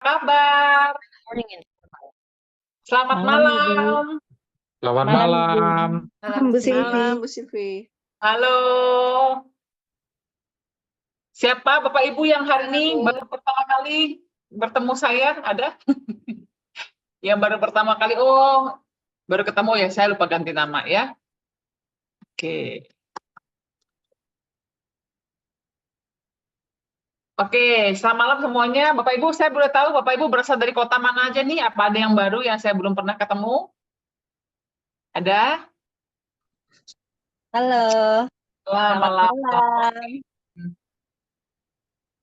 Kabar? Morning ini. Selamat Malam, Ibu. malam. Selamat Malam, Ibu. malam. Malam, Bu Silvi. Malam, Bu Silvi. Halo. Siapa Bapak Ibu yang hari ini baru pertama kali bertemu saya? Ada? Yang baru pertama kali, baru ketemu ya, saya lupa ganti nama ya. Oke. Oke, selamat malam semuanya. Bapak Ibu, saya boleh tahu Bapak Ibu berasal dari kota mana aja nih? Apa ada yang baru yang saya belum pernah ketemu? Ada? Halo. Selamat Selamat malam. malam.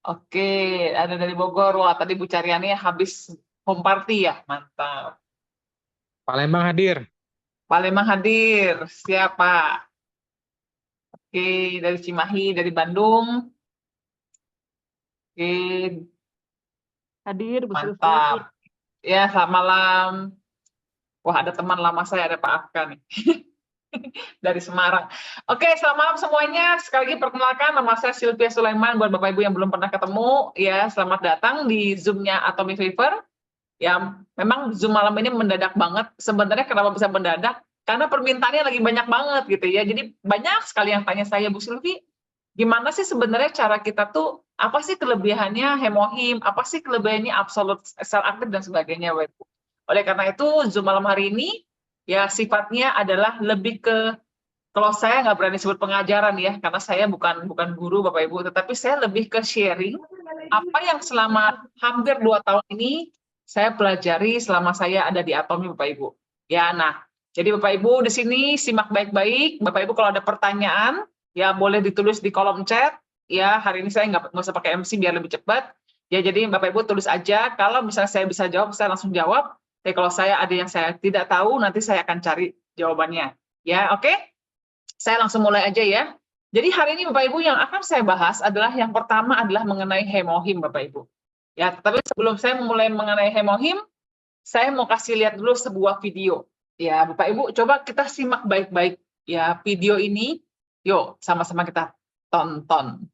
Oke, ada dari Bogor. Wah, tadi Bu Caryani habis home party ya? Mantap. Palembang hadir. Palembang hadir. Siapa? Oke, dari Cimahi, dari Bandung. Oke, Hadir, Bu Silvi. mantap. Ya, selamat malam. Wah, ada teman lama saya, ada Pak Afka nih. Dari Semarang. Oke, selamat malam semuanya. Sekali lagi perkenalkan, nama saya Sylvia Sulaiman. Buat Bapak Ibu yang belum pernah ketemu, ya selamat datang di Zoom-nya Atomic Fever. Ya, memang Zoom malam ini mendadak banget. Sebenarnya kenapa bisa mendadak? Karena permintaannya lagi banyak banget gitu ya. Jadi banyak sekali yang tanya saya, Bu Sylvie, gimana sih sebenarnya cara kita tuh, apa sih kelebihannya hemohim, apa sih kelebihannya absolut sel aktif dan sebagainya, Bu. Oleh karena itu, Zoom malam hari ini ya sifatnya adalah lebih ke, kalau saya nggak berani sebut pengajaran ya, karena saya bukan guru Bapak Ibu, tetapi saya lebih ke sharing apa yang selama hampir 2 tahun ini saya pelajari selama saya ada di Atomi Bapak Ibu. Ya, nah, jadi Bapak Ibu di sini simak baik-baik. Bapak Ibu kalau ada pertanyaan, ya boleh ditulis di kolom chat. Ya, hari ini saya nggak usah pakai MC biar lebih cepat. Ya, jadi Bapak Ibu tulis aja. Kalau misalnya saya bisa jawab, saya langsung jawab. Tapi kalau saya ada yang saya tidak tahu, nanti saya akan cari jawabannya. Ya, oke? Saya langsung mulai aja ya. Jadi hari ini Bapak Ibu yang akan saya bahas adalah yang pertama adalah mengenai hemohim Bapak Ibu. Ya, tapi sebelum saya memulai mengenai hemohim, saya mau kasih lihat dulu sebuah video. Ya, Bapak Ibu coba kita simak baik-baik ya video ini. Yuk, sama-sama kita tonton.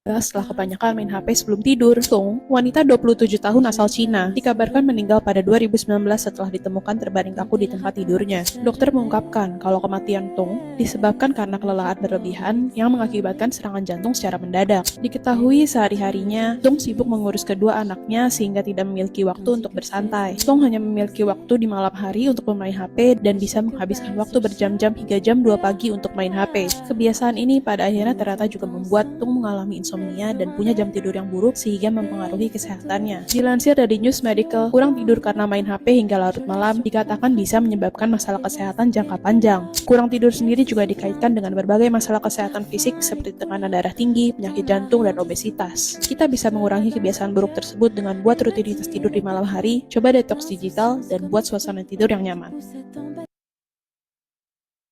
Setelah kebanyakan main HP sebelum tidur, Song, wanita 27 tahun asal Cina, dikabarkan meninggal pada 2019 setelah ditemukan terbaring kaku di tempat tidurnya. Dokter mengungkapkan kalau kematian Tong disebabkan karena kelelahan berlebihan yang mengakibatkan serangan jantung secara mendadak. Diketahui sehari-harinya, Tong sibuk mengurus kedua anaknya sehingga tidak memiliki waktu untuk bersantai. Tong hanya memiliki waktu di malam hari untuk bermain HP dan bisa menghabiskan waktu berjam-jam hingga jam 2 pagi untuk main HP. Kebiasaan ini pada akhirnya ternyata juga membuat Tong mengalami insomnia dan punya jam tidur yang buruk sehingga mempengaruhi kesehatannya. Dilansir dari News Medical, kurang tidur karena main HP hingga larut malam dikatakan bisa menyebabkan masalah kesehatan jangka panjang. Kurang tidur sendiri juga dikaitkan dengan berbagai masalah kesehatan fisik seperti tekanan darah tinggi, penyakit jantung, dan obesitas. Kita bisa mengurangi kebiasaan buruk tersebut dengan buat rutinitas tidur di malam hari, coba detox digital, dan buat suasana tidur yang nyaman.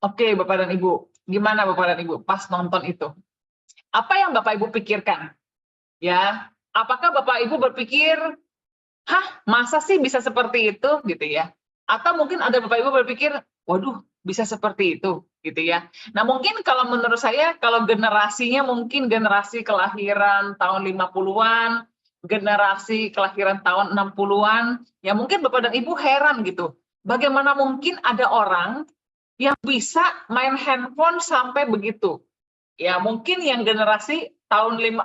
Oke, Bapak dan Ibu. Gimana Bapak dan Ibu pas nonton itu? Apa yang Bapak Ibu pikirkan? Ya, apakah Bapak Ibu berpikir, hah, masa sih bisa seperti itu gitu ya? Atau mungkin ada Bapak Ibu berpikir, waduh, bisa seperti itu gitu ya. Nah, mungkin kalau menurut saya kalau generasinya mungkin generasi kelahiran tahun 50-an, generasi kelahiran tahun 60-an, ya mungkin Bapak dan Ibu heran gitu. Bagaimana mungkin ada orang yang bisa main handphone sampai begitu? Ya mungkin yang generasi tahun 60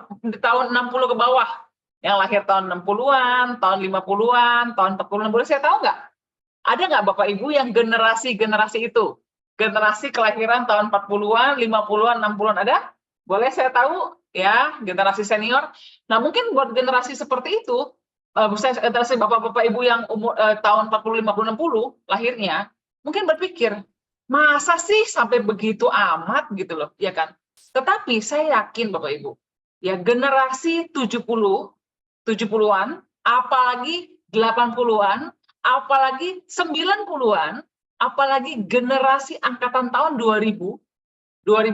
ke bawah, yang lahir tahun 60-an, tahun 50-an, tahun 40-an, boleh saya tahu nggak? Ada nggak Bapak Ibu yang generasi-generasi itu? Generasi kelahiran tahun 40-an, 50-an, 60-an ada? Boleh saya tahu ya, generasi senior. Nah, mungkin buat generasi seperti itu, generasi Bapak-Bapak Ibu yang umur tahun 40, 50, 60 lahirnya, mungkin berpikir, masa sih sampai begitu amat gitu loh, ya kan? Tetapi saya yakin Bapak Ibu, ya generasi 70-an, apalagi 80-an, apalagi 90-an, apalagi generasi angkatan tahun 2000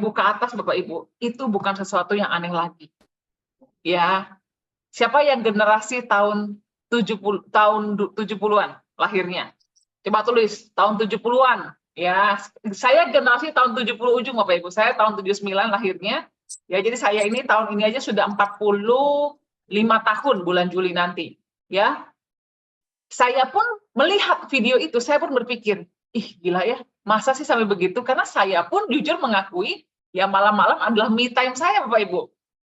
ke atas Bapak Ibu, itu bukan sesuatu yang aneh lagi. Ya, siapa yang generasi tahun 70-an lahirnya? Coba tulis tahun 70-an. Ya, saya generasi tahun 70 ujung Bapak Ibu. Saya tahun 79 lahirnya. Ya, jadi saya ini tahun ini aja sudah 45 tahun bulan Juli nanti. Ya, saya pun melihat video itu, saya pun berpikir, ih gila ya, masa sih sampai begitu? Karena saya pun jujur mengakui, ya malam-malam adalah me time saya, Bapak Ibu.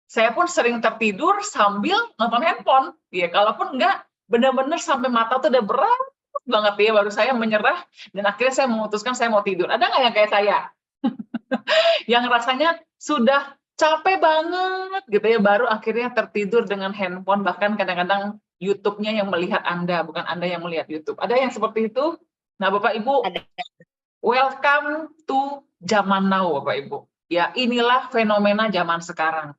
Saya pun sering tertidur sambil nonton handphone. Ya, kalaupun enggak, benar-benar sampai mata tuh udah berat banget ya, baru saya menyerah, dan akhirnya saya memutuskan saya mau tidur. Ada nggak yang kayak saya? Yang rasanya sudah capek banget gitu ya, baru akhirnya tertidur dengan handphone, bahkan kadang-kadang YouTube-nya yang melihat Anda, bukan Anda yang melihat YouTube. Ada yang seperti itu? Nah, Bapak Ibu, Ada. welcome to zaman now, Bapak Ibu. Ya, inilah fenomena zaman sekarang.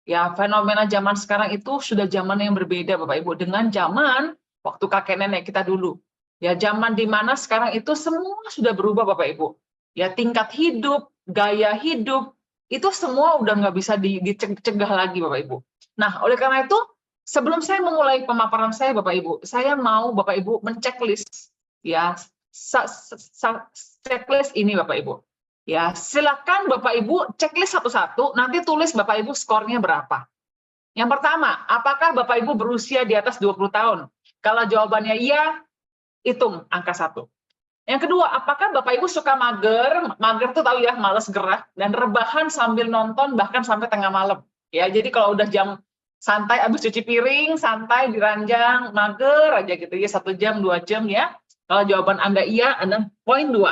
Ya, fenomena zaman sekarang itu sudah zaman yang berbeda, Bapak Ibu, dengan zaman waktu kakek nenek kita dulu. Ya, zaman di mana sekarang itu semua sudah berubah, Bapak Ibu. Ya, tingkat hidup, gaya hidup, itu semua udah nggak bisa dicegah lagi, Bapak Ibu. Nah, oleh karena itu, sebelum saya memulai pemaparan saya, Bapak Ibu, saya mau Bapak Ibu menceklis, ya, checklist ini, Bapak Ibu. Ya, silakan Bapak Ibu checklist satu-satu, nanti tulis Bapak Ibu skornya berapa. Yang pertama, apakah Bapak Ibu berusia di atas 20 tahun? Kalau jawabannya iya, hitung angka 1. Yang kedua, apakah Bapak Ibu suka mager? Mager tuh tahu ya, males gerak, dan rebahan sambil nonton bahkan sampai tengah malam. Ya, jadi kalau udah jam santai habis cuci piring, santai di ranjang, mager aja gitu ya, 1 jam, 2 jam ya. Kalau jawaban Anda iya, Anda poin 2.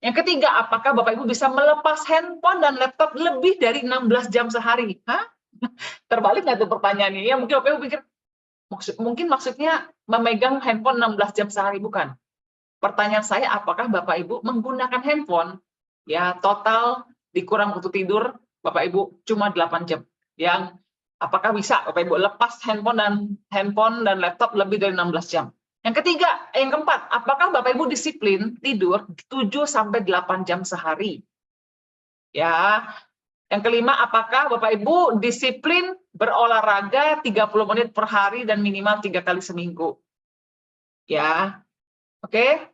Yang ketiga, apakah Bapak Ibu bisa melepas handphone dan laptop lebih dari 16 jam sehari? Hah? Terbalik nggak tuh pertanyaannya? Ya, mungkin Bapak Ibu pikir, mungkin maksudnya memegang handphone 16 jam sehari, bukan. Pertanyaan saya, apakah Bapak Ibu menggunakan handphone, ya total dikurang untuk tidur, Bapak Ibu cuma 8 jam. Yang apakah bisa Bapak Ibu lepas handphone dan laptop lebih dari 16 jam? Yang ketiga, yang keempat, apakah Bapak Ibu disiplin tidur 7-8 jam sehari? Ya. Yang kelima, apakah Bapak Ibu disiplin berolahraga 30 menit per hari dan minimal 3 kali seminggu? Ya. Oke.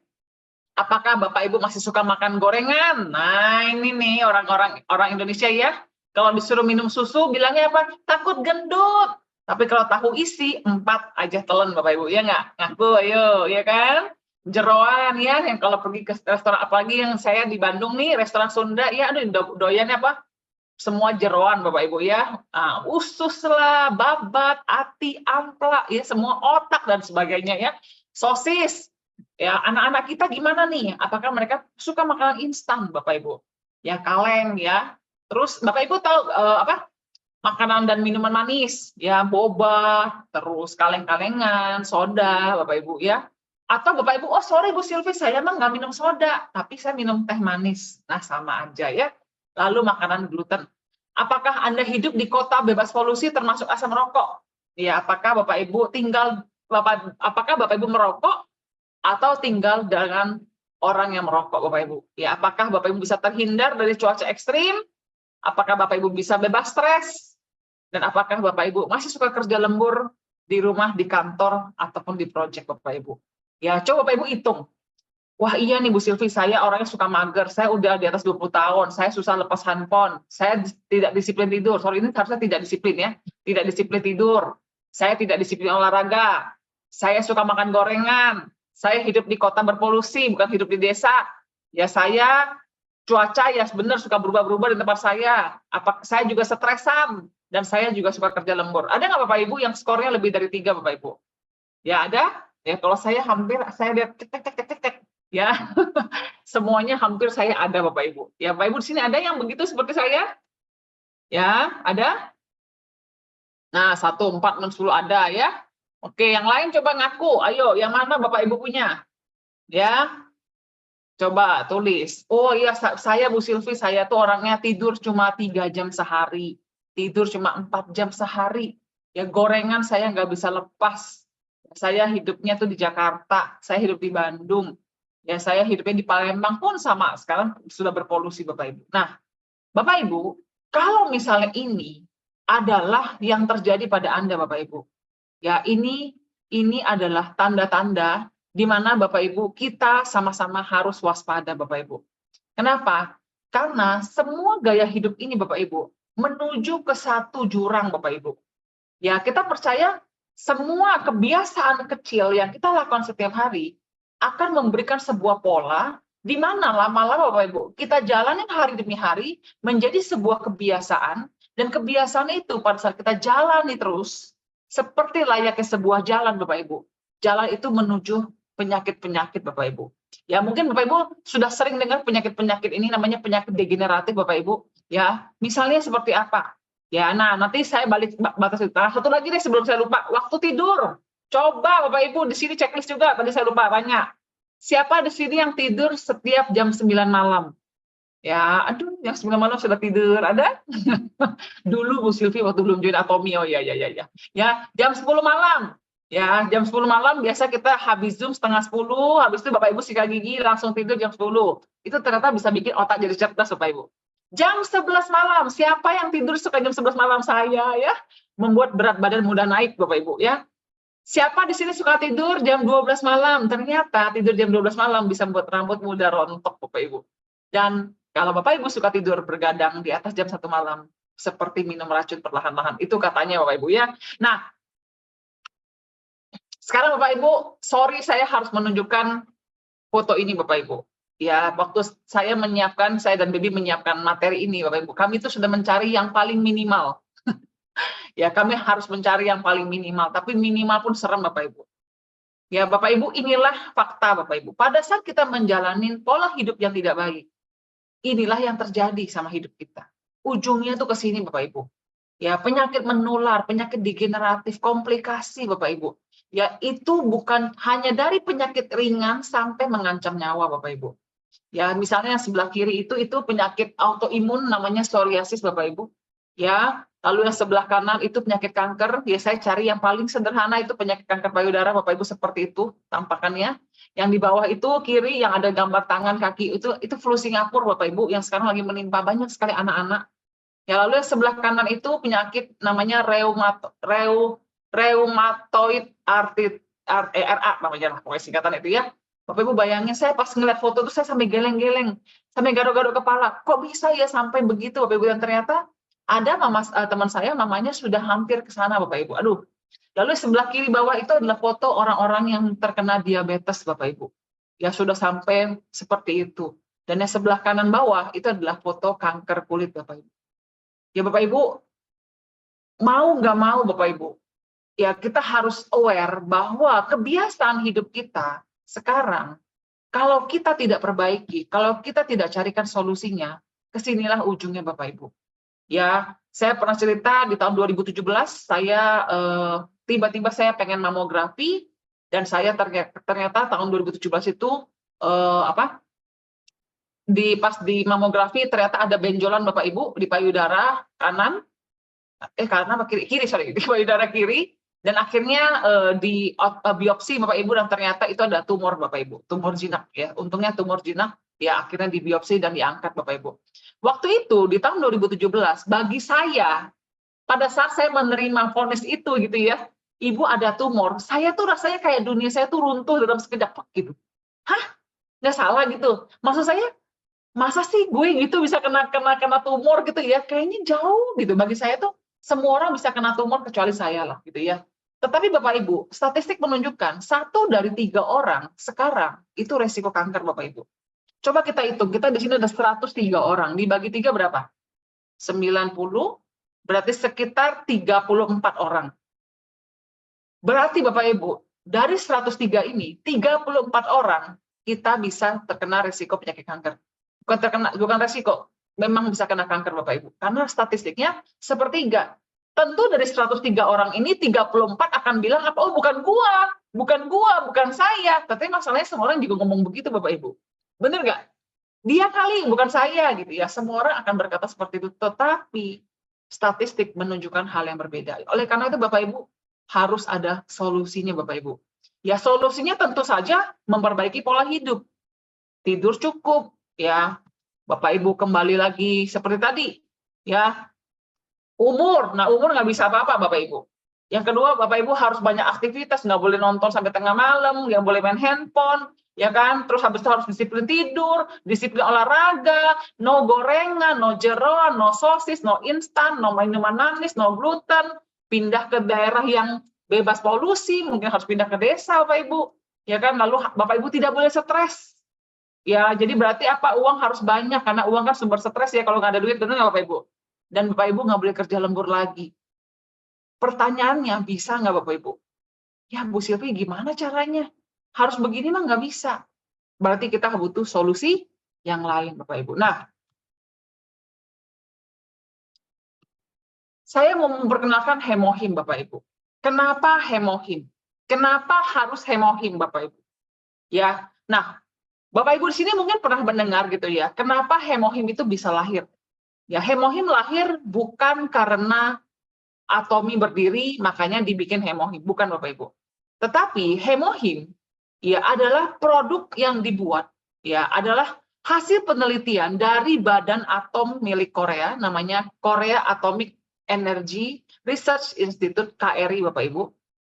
Apakah Bapak Ibu masih suka makan gorengan? Nah, ini nih orang Indonesia ya. Kalau disuruh minum susu, bilangnya apa? Takut gendut. Tapi kalau tahu isi, 4 aja telan Bapak Ibu. Ya nggak? Ngaku, ayo. Ya kan? Jeroan ya, yang kalau pergi ke restoran, apalagi yang saya di Bandung nih, restoran Sunda, ya aduh doyannya apa? Semua jeroan Bapak Ibu ya. Nah, usus lah, babat, ati, ampla, ya semua otak dan sebagainya ya. Sosis. Ya, anak-anak kita gimana nih? Apakah mereka suka makanan instan, Bapak Ibu? Ya, kaleng ya. Terus Bapak Ibu tahu apa? Makanan dan minuman manis, ya boba, terus kaleng-kalengan, soda, Bapak Ibu ya. Atau Bapak Ibu, oh sorry Bu Silvi, saya emang nggak minum soda, tapi saya minum teh manis. Nah, sama aja ya. Lalu makanan gluten. Apakah Anda hidup di kota bebas polusi termasuk asam rokok? Ya, apakah Bapak Ibu apakah Bapak Ibu merokok atau tinggal dengan orang yang merokok, Bapak Ibu? Ya, apakah Bapak Ibu bisa terhindar dari cuaca ekstrim? Apakah Bapak Ibu bisa bebas stres? Dan apakah Bapak Ibu masih suka kerja lembur di rumah, di kantor, ataupun di proyek, Bapak Ibu? Ya, coba Bapak Ibu hitung. Wah iya nih Bu Silvi, saya orangnya suka mager, saya udah di atas 20 tahun, saya susah lepas handphone, saya tidak disiplin tidur, sorry ini harusnya tidak disiplin ya, tidak disiplin tidur, saya tidak disiplin olahraga, saya suka makan gorengan, saya hidup di kota berpolusi, bukan hidup di desa, ya saya cuaca ya benar suka berubah-berubah di tempat saya, saya juga stresan, dan saya juga suka kerja lembur. Ada nggak Bapak Ibu yang skornya lebih dari 3 Bapak Ibu? Ya ada, ya kalau saya hampir, saya lihat tek, ya semuanya hampir saya ada Bapak Ibu. Ya Bapak Ibu di sini ada yang begitu seperti saya? Ya ada? Nah 1, 4, 6, 10 ada ya. Oke yang lain coba ngaku. Ayo yang mana Bapak Ibu punya? Ya coba tulis. Oh iya saya Bu Silvi, saya tuh orangnya tidur cuma 3 jam sehari. Tidur cuma 4 jam sehari. Ya gorengan saya nggak bisa lepas. Saya hidupnya tuh di Jakarta. Saya hidup di Bandung. Ya saya hidupnya di Palembang pun sama, sekarang sudah berpolusi Bapak Ibu. Nah, Bapak Ibu, kalau misalnya ini adalah yang terjadi pada Anda Bapak Ibu. Ya, ini adalah tanda-tanda di mana Bapak Ibu kita sama-sama harus waspada Bapak Ibu. Kenapa? Karena semua gaya hidup ini Bapak Ibu menuju ke satu jurang, Bapak Ibu. Ya, kita percaya semua kebiasaan kecil yang kita lakukan setiap hari akan memberikan sebuah pola di mana lama-lama Bapak Ibu, kita jalanin hari demi hari menjadi sebuah kebiasaan, dan kebiasaan itu pada saat kita jalani terus, seperti layaknya sebuah jalan Bapak Ibu. Jalan itu menuju penyakit-penyakit Bapak Ibu. Ya mungkin Bapak Ibu sudah sering dengar penyakit-penyakit ini namanya penyakit degeneratif Bapak Ibu. Ya, misalnya seperti apa? Ya, nah nanti saya balik batas itu. Nah, satu lagi deh sebelum saya lupa, waktu tidur. Coba Bapak Ibu di sini checklist juga, tadi saya lupa banyak. Siapa di sini yang tidur setiap jam 9 malam? Ya, aduh, yang 9 malam sudah tidur, ada? Dulu Bu Silvi waktu belum join Atomi, oh ya. Ya, jam 10 malam. Ya, jam 10 malam biasa kita habis Zoom setengah 10, habis itu Bapak Ibu sikat gigi langsung tidur jam 10. Itu ternyata bisa bikin otak jadi cerdas Bapak Ibu. Jam 11 malam, siapa yang tidur suka jam 11 malam? Saya ya, membuat berat badan mudah naik Bapak Ibu ya. Siapa di sini suka tidur jam 12 malam? Ternyata tidur jam 12 malam bisa membuat rambut muda rontok Bapak Ibu. Dan kalau Bapak Ibu suka tidur bergadang di atas jam 1 malam, seperti minum racun perlahan-lahan. Itu katanya Bapak Ibu ya. Nah, sekarang Bapak Ibu, sorry saya harus menunjukkan foto ini Bapak Ibu. Ya, waktu saya dan Baby menyiapkan materi ini Bapak Ibu, kami itu sudah mencari yang paling minimal. Ya, kami harus mencari yang paling minimal, tapi minimal pun serem Bapak Ibu. Ya, Bapak Ibu, inilah fakta Bapak Ibu. Pada saat kita menjalani pola hidup yang tidak baik, inilah yang terjadi sama hidup kita. Ujungnya tuh ke sini Bapak Ibu. Ya, penyakit menular, penyakit degeneratif, komplikasi Bapak Ibu. Ya, itu bukan hanya dari penyakit ringan sampai mengancam nyawa Bapak Ibu. Ya, misalnya yang sebelah kiri itu penyakit autoimun namanya psoriasis Bapak Ibu. Ya, lalu yang sebelah kanan itu penyakit kanker. Ya, saya cari yang paling sederhana itu penyakit kanker payudara Bapak Ibu, seperti itu tampakannya. Yang di bawah itu kiri yang ada gambar tangan kaki itu flu Singapura Bapak Ibu, yang sekarang lagi menimpa banyak sekali anak-anak. Ya, lalu yang sebelah kanan itu penyakit namanya rheumatoid arthritis, RA namanya lah, pokoknya singkatan itu ya. Bapak Ibu bayangin, saya pas ngeliat foto itu saya sampai geleng-geleng, sampai garuk-garuk kepala. Kok bisa ya sampai begitu Bapak Ibu? Dan ternyata ada teman saya namanya sudah hampir ke sana Bapak Ibu. Aduh. Lalu sebelah kiri bawah itu adalah foto orang-orang yang terkena diabetes Bapak Ibu. Ya sudah sampai seperti itu. Dan yang sebelah kanan bawah itu adalah foto kanker kulit Bapak Ibu. Ya Bapak Ibu, mau nggak mau Bapak Ibu, ya kita harus aware bahwa kebiasaan hidup kita sekarang, kalau kita tidak perbaiki, kalau kita tidak carikan solusinya, kesinilah ujungnya Bapak Ibu. Ya, saya pernah cerita di tahun 2017, saya tiba-tiba saya pengen mamografi, dan saya ternyata tahun 2017 itu pas di mamografi ternyata ada benjolan Bapak Ibu di payudara kanan, kanan apa kiri, sorry, di payudara kiri, dan akhirnya di biopsi Bapak Ibu, dan ternyata itu ada tumor Bapak Ibu, tumor jinak ya. Untungnya tumor jinak ya akhirnya dibiopsi dan diangkat Bapak Ibu. Waktu itu di tahun 2017 bagi saya, pada saat saya menerima vonis itu gitu ya, Ibu ada tumor, saya tuh rasanya kayak dunia saya tuh runtuh dalam sekejap gitu. Hah? Nggak salah gitu. Maksud saya, masa sih gue gitu bisa kena tumor gitu ya? Kayaknya jauh gitu. Bagi saya tuh semua orang bisa kena tumor kecuali saya lah gitu ya. Tetapi Bapak Ibu, statistik menunjukkan 1 dari 3 orang sekarang itu resiko kanker Bapak Ibu. Coba kita hitung, kita di sini ada 103 orang, dibagi 3 berapa? 90, berarti sekitar 34 orang. Berarti Bapak Ibu, dari 103 ini, 34 orang kita bisa terkena resiko penyakit kanker. Bukan resiko, memang bisa kena kanker Bapak Ibu. Karena statistiknya sepertiga. Tentu dari 103 orang ini, 34 akan bilang, oh bukan gua, bukan saya. Tapi masalahnya semua orang juga ngomong begitu Bapak Ibu. Bener nggak? Dia kali, bukan saya gitu ya. Semua orang akan berkata seperti itu. Tetapi statistik menunjukkan hal yang berbeda. Oleh karena itu Bapak Ibu harus ada solusinya Bapak Ibu. Ya solusinya tentu saja memperbaiki pola hidup. Tidur cukup ya. Bapak Ibu kembali lagi seperti tadi ya. Umur nggak bisa apa-apa Bapak Ibu. Yang kedua Bapak Ibu harus banyak aktivitas, nggak boleh nonton sampai tengah malam, nggak boleh main handphone. ya kan? Terus habis itu harus disiplin tidur, disiplin olahraga, no gorengan, no jeroan, no sosis, no instan, no minuman manis, no gluten, pindah ke daerah yang bebas polusi, mungkin harus pindah ke desa, Bapak Ibu, ya kan? Lalu Bapak Ibu tidak boleh stres, ya. Jadi berarti apa? Uang harus banyak, karena uang kan sumber stres ya, kalau nggak ada duit, benar nggak Bapak Ibu? Dan Bapak Ibu nggak boleh kerja lembur lagi. Pertanyaannya, bisa nggak Bapak Ibu? Ya Bu Silvi, gimana caranya? Harus begini mah nggak bisa. Berarti kita butuh solusi yang lain Bapak Ibu. Nah, saya mau memperkenalkan hemohim Bapak Ibu. Kenapa hemohim? Kenapa harus hemohim Bapak Ibu? Ya, nah Bapak Ibu di sini mungkin pernah mendengar gitu ya, kenapa hemohim itu bisa lahir? Ya, hemohim lahir bukan karena atomi berdiri, makanya dibikin hemohim. Bukan Bapak Ibu. Tetapi hemohim ya adalah produk yang dibuat, ya adalah hasil penelitian dari Badan Atom milik Korea, namanya Korea Atomic Energy Research Institute, KRI Bapak Ibu,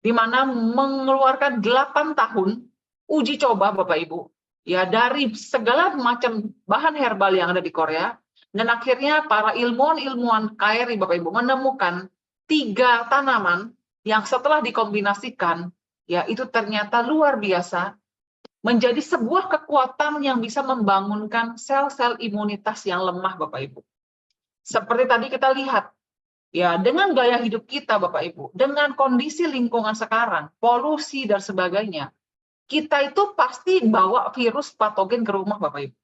di mana mengeluarkan 8 tahun uji coba Bapak Ibu, ya dari segala macam bahan herbal yang ada di Korea, dan akhirnya para ilmuwan KRI Bapak Ibu menemukan 3 tanaman yang setelah dikombinasikan, ya itu ternyata luar biasa, menjadi sebuah kekuatan yang bisa membangunkan sel-sel imunitas yang lemah Bapak Ibu. Seperti tadi kita lihat, ya dengan gaya hidup kita Bapak Ibu, dengan kondisi lingkungan sekarang, polusi dan sebagainya, kita itu pasti bawa virus patogen ke rumah Bapak Ibu.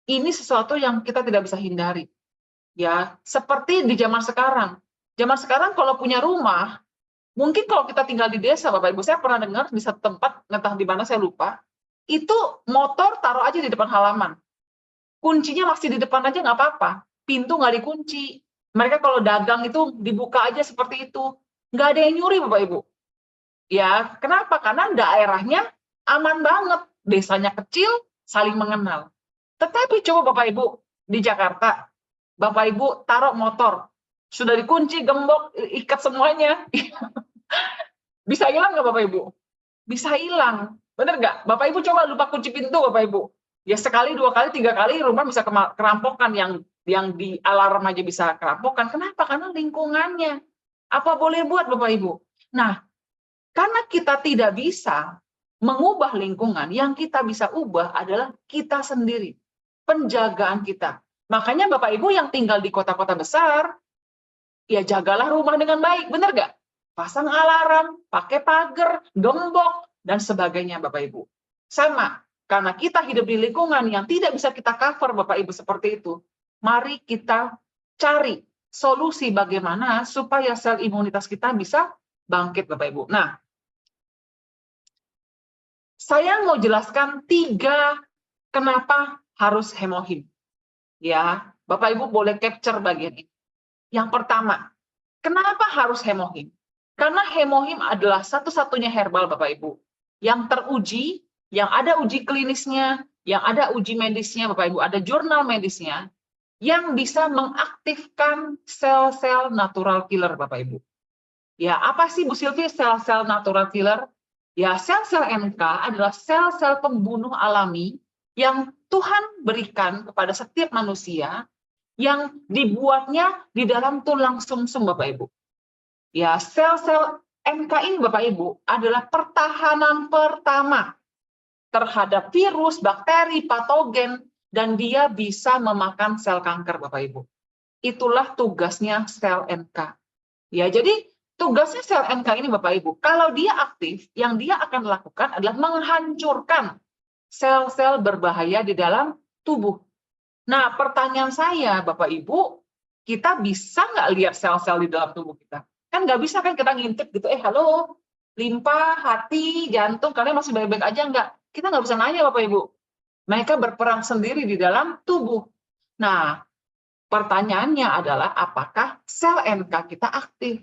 Ini sesuatu yang kita tidak bisa hindari. Ya, seperti di zaman sekarang. Zaman sekarang kalau punya rumah, mungkin kalau kita tinggal di desa, Bapak Ibu, saya pernah dengar di satu tempat, entah di mana saya lupa, itu motor taruh aja di depan halaman. Kuncinya masih di depan aja nggak apa-apa. Pintu nggak dikunci. Mereka kalau dagang itu dibuka aja seperti itu. Nggak ada yang nyuri, Bapak Ibu. Ya, kenapa? Karena daerahnya aman banget. Desanya kecil, saling mengenal. Tetapi coba Bapak Ibu, di Jakarta, Bapak Ibu taruh motor, sudah dikunci, gembok, ikat semuanya. Bisa hilang nggak Bapak Ibu? Bisa hilang. Benar nggak? Bapak Ibu coba lupa kunci pintu Bapak Ibu. Ya sekali, 2 kali, 3 kali rumah bisa kerampokan, yang di alarm aja bisa kerampokan. Kenapa? Karena lingkungannya. Apa boleh buat Bapak Ibu? Nah, karena kita tidak bisa mengubah lingkungan, yang kita bisa ubah adalah kita sendiri. Penjagaan kita. Makanya Bapak Ibu yang tinggal di kota-kota besar, ya jagalah rumah dengan baik, benar nggak? Pasang alarm, pakai pagar, gembok, dan sebagainya Bapak Ibu. Sama, karena kita hidup di lingkungan yang tidak bisa kita cover Bapak Ibu seperti itu, mari kita cari solusi bagaimana supaya sel imunitas kita bisa bangkit Bapak Ibu. Nah, saya mau jelaskan 3 kenapa harus hemohim. Ya, Bapak Ibu boleh capture bagian ini. Yang pertama, kenapa harus hemohim? Karena hemohim adalah satu-satunya herbal Bapak Ibu yang teruji, yang ada uji klinisnya, yang ada uji medisnya Bapak Ibu, ada jurnal medisnya yang bisa mengaktifkan sel-sel natural killer Bapak Ibu. Ya, apa sih Bu Silvi sel-sel natural killer? Ya, sel-sel NK adalah sel-sel pembunuh alami yang Tuhan berikan kepada setiap manusia, yang dibuatnya di dalam tulang sumsum Bapak Ibu. Ya, sel-sel NK ini Bapak Ibu adalah pertahanan pertama terhadap virus, bakteri, patogen, dan dia bisa memakan sel kanker Bapak Ibu. Itulah tugasnya sel NK. Ya, jadi tugasnya sel NK ini Bapak Ibu, kalau dia aktif, yang dia akan lakukan adalah menghancurkan sel-sel berbahaya di dalam tubuh. Nah, pertanyaan saya Bapak Ibu, kita bisa nggak lihat sel-sel di dalam tubuh kita? Kan nggak bisa kan kita ngintip gitu, halo, limpa, hati, jantung, kalian masih baik-baik aja nggak? Kita nggak bisa nanya Bapak Ibu. Mereka berperang sendiri di dalam tubuh. Nah, pertanyaannya adalah apakah sel NK kita aktif?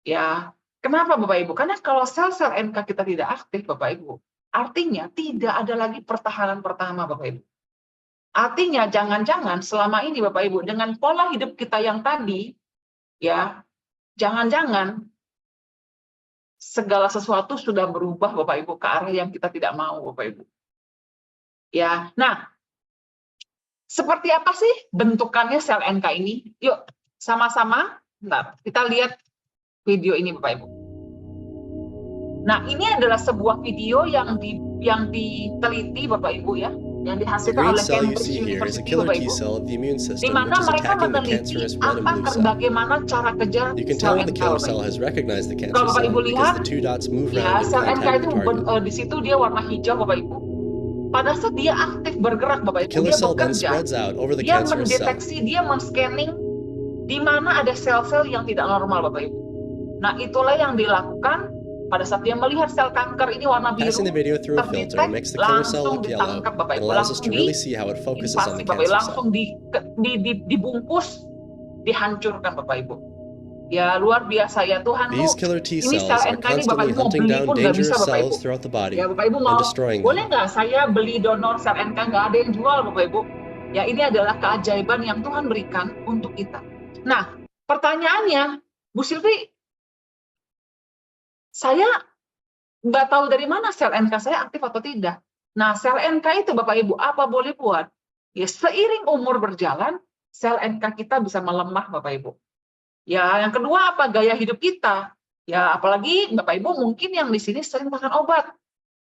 Ya, kenapa Bapak Ibu? Karena kalau sel-sel NK kita tidak aktif Bapak Ibu, artinya tidak ada lagi pertahanan pertama Bapak Ibu. Artinya jangan-jangan selama ini Bapak Ibu dengan pola hidup kita yang tadi, ya, jangan-jangan segala sesuatu sudah berubah Bapak Ibu ke arah yang kita tidak mau Bapak Ibu. Ya, nah seperti apa sih bentukannya sel NK ini? Yuk sama-sama, bentar, kita lihat video ini Bapak Ibu. Nah, ini adalah sebuah video yang diteliti Bapak Ibu ya, yang The dihasilkan green oleh cell you Cambridge see here is a University killer Bapak T Ibu, cell of the immune di system, mana which is mereka attacking the meneliti cancerous red and blue cell. bagaimana cara kerja You can sel tell when the NK killer Bapak cell Ibu. has recognized the cancer Kalau Bapak cell Ibu because lihat, the two dots move ya around and sel NK contact itu the target. di situ dia warna hijau Bapak Ibu. Pada saat dia aktif bergerak Bapak The Ibu, killer dia cell then bekerja, spreads out over the dia cancerous cell. mendeteksi, dia men-scanning di mana ada sel-sel yang tidak normal Bapak Ibu. Nah, itulah yang dilakukan pada saat dia melihat sel kanker ini warna biru, Passing the video through a filter terdetek, makes the killer cell langsung look yellow ditangkap Bapak and Ibu, allows us langsung to really see how it focuses on diinvasi the Bapak Ibu, cancer langsung cell. dibungkus, dihancurkan Bapak Ibu. Ya luar biasa ya Tuhan These tuh. killer T Ini sel cells are NK ini Bapak constantly Ibu mau hunting beli down pun nggak bisa dangerous Bapak Ibu. cells throughout the body Ya Bapak Ibu and mau, destroying boleh them. nggak saya beli donor sel NK, nggak ada yang jual Bapak Ibu. Ya ini adalah keajaiban yang Tuhan berikan untuk kita. Nah pertanyaannya, Bu Silvi, saya nggak tahu dari mana sel NK saya aktif atau tidak. Nah sel NK itu Bapak Ibu apa boleh buat? Ya seiring umur berjalan, sel NK kita bisa melemah Bapak Ibu. Ya yang kedua apa? Gaya hidup kita. Ya apalagi Bapak Ibu mungkin yang di sini sering makan obat.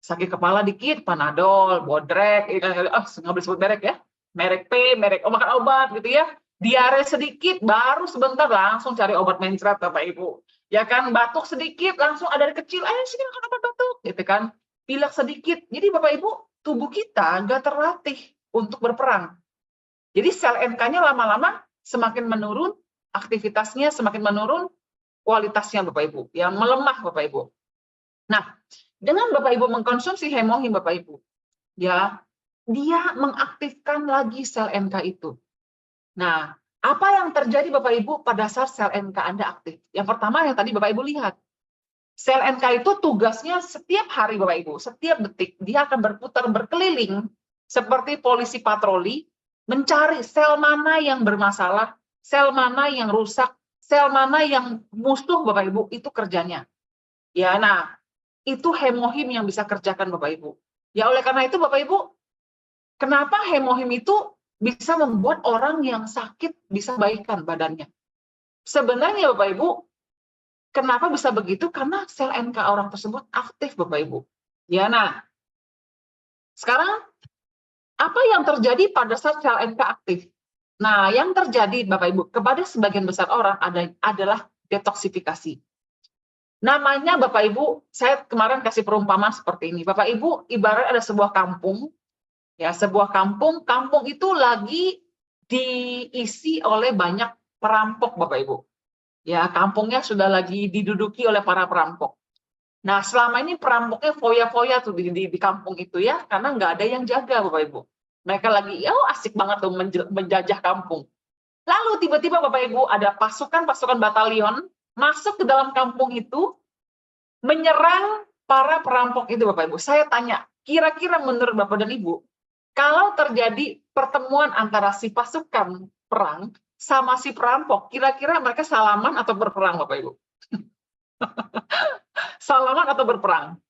Sakit kepala dikit, Panadol, Bodrek, nggak boleh sebut merek ya. Merek P, merek makan obat gitu ya. Diare sedikit, baru sebentar langsung cari obat mencret Bapak Ibu. Ya kan, batuk sedikit, langsung ada dari kecil, ayo sini makan obat batuk, gitu kan. Pilek sedikit. Jadi Bapak Ibu, tubuh kita nggak terlatih untuk berperang. Jadi sel NK-nya lama-lama semakin menurun, aktivitasnya semakin menurun, kualitasnya Bapak Ibu, yang melemah Bapak Ibu. Nah, dengan Bapak Ibu mengkonsumsi hemohim Bapak Ibu, ya dia mengaktifkan lagi sel NK itu. Nah, apa yang terjadi Bapak Ibu pada saat sel NK Anda aktif? Yang pertama yang tadi Bapak Ibu lihat, sel NK itu tugasnya setiap hari Bapak Ibu, setiap detik dia akan berputar berkeliling seperti polisi patroli mencari sel mana yang bermasalah, sel mana yang rusak, sel mana yang musuh Bapak Ibu, itu kerjanya. Ya, nah itu hemohim yang bisa kerjakan Bapak Ibu. Ya oleh karena itu Bapak Ibu, kenapa hemohim itu bisa membuat orang yang sakit bisa baikkan badannya? Sebenarnya Bapak Ibu, kenapa bisa begitu? Karena sel NK orang tersebut aktif Bapak Ibu. Ya, nah sekarang apa yang terjadi pada saat sel NK aktif? Nah, yang terjadi Bapak Ibu kepada sebagian besar orang adalah detoksifikasi. Namanya Bapak Ibu, saya kemarin kasih perumpamaan seperti ini. Bapak Ibu, ibarat ada sebuah kampung, ya sebuah kampung itu lagi diisi oleh banyak perampok Bapak Ibu. Ya, kampungnya sudah lagi diduduki oleh para perampok. Nah, selama ini perampoknya foya-foya tuh di kampung itu ya, karena nggak ada yang jaga Bapak Ibu. Mereka lagi, asik banget tuh menjajah kampung. Lalu tiba-tiba Bapak Ibu ada pasukan batalion masuk ke dalam kampung itu, menyerang para perampok itu Bapak Ibu. Saya tanya, kira-kira menurut Bapak dan Ibu, kalau terjadi pertemuan antara si pasukan perang sama si perampok, kira-kira mereka salaman atau berperang Bapak Ibu? Salaman atau berperang?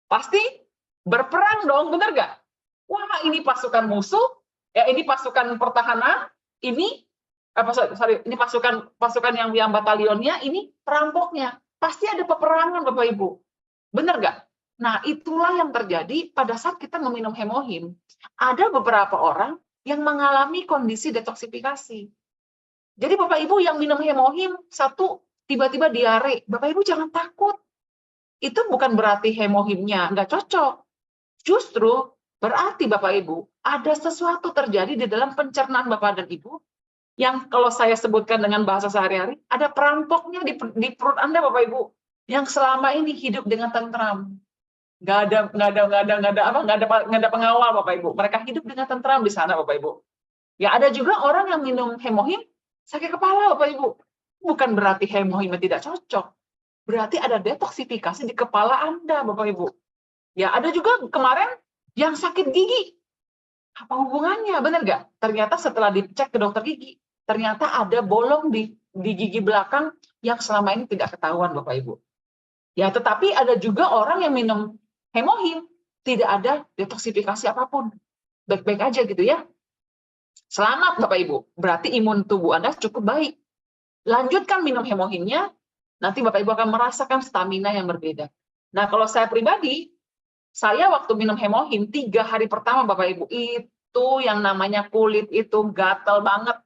Pasti berperang dong, benar nggak? Wah, ini pasukan musuh, ya ini pasukan pertahanan, ini ini pasukan yang batalionnya, ini perampoknya. Pasti ada peperangan Bapak Ibu. Benar nggak? Nah, itulah yang terjadi pada saat kita meminum hemohim. Ada beberapa orang yang mengalami kondisi detoksifikasi. Jadi Bapak Ibu yang minum hemohim, satu tiba-tiba diare, Bapak Ibu jangan takut. Itu bukan berarti hemohimnya nggak cocok. Justru berarti Bapak Ibu, ada sesuatu terjadi di dalam pencernaan Bapak dan Ibu, yang kalau saya sebutkan dengan bahasa sehari-hari, ada perampoknya di perut Anda Bapak Ibu, yang selama ini hidup dengan tentram. Nggak ada pengawal Bapak Ibu. Mereka hidup dengan tentram di sana Bapak Ibu. Ya ada juga orang yang minum hemohim sakit kepala Bapak Ibu. Bukan berarti hemohimnya tidak cocok. Berarti ada detoksifikasi di kepala Anda Bapak Ibu. Ya ada juga kemarin yang sakit gigi. Apa hubungannya? Benar nggak? Ternyata setelah dicek ke dokter gigi, ternyata ada bolong di gigi belakang yang selama ini tidak ketahuan Bapak Ibu. Ya, tetapi ada juga orang yang minum hemohim, tidak ada detoksifikasi apapun. Baik-baik aja gitu ya. Selamat Bapak Ibu, berarti imun tubuh Anda cukup baik. Lanjutkan minum hemohimnya, nanti Bapak Ibu akan merasakan stamina yang berbeda. Nah, kalau saya pribadi, saya waktu minum hemohim 3 hari pertama Bapak Ibu, itu yang namanya kulit itu gatal banget.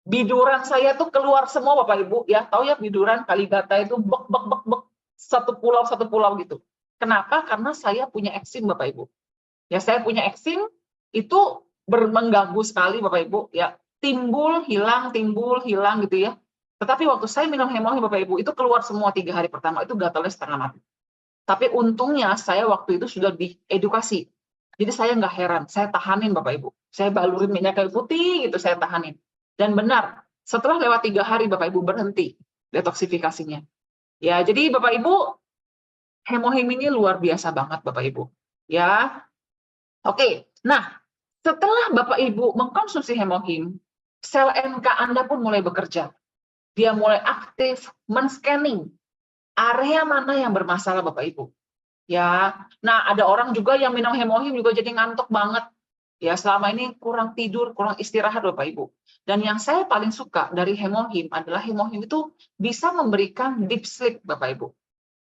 Biduran saya tuh keluar semua Bapak Ibu, ya tahu ya biduran Kalibata itu bek bek bek bek satu pulau gitu. Kenapa? Karena saya punya eksim Bapak Ibu. Ya saya punya eksim itu mengganggu sekali Bapak Ibu, ya timbul hilang gitu ya. Tetapi waktu saya minum hemohim Bapak Ibu itu keluar semua 3 hari pertama, itu gatalnya setengah mati. Tapi untungnya saya waktu itu sudah diedukasi. Jadi saya nggak heran, saya tahanin Bapak Ibu. Saya balurin minyak kayu putih gitu, saya tahanin. Dan benar, setelah lewat 3 hari Bapak Ibu berhenti detoksifikasinya. Ya, jadi Bapak Ibu, hemohim ini luar biasa banget Bapak Ibu. Ya, oke. Nah, setelah Bapak Ibu mengkonsumsi hemohim, sel NK Anda pun mulai bekerja. Dia mulai aktif men-scanning area mana yang bermasalah Bapak Ibu. Ya, nah ada orang juga yang minum hemohim juga jadi ngantuk banget. Ya, selama ini kurang tidur, kurang istirahat Bapak Ibu. Dan yang saya paling suka dari hemohim adalah hemohim itu bisa memberikan deep sleep Bapak Ibu.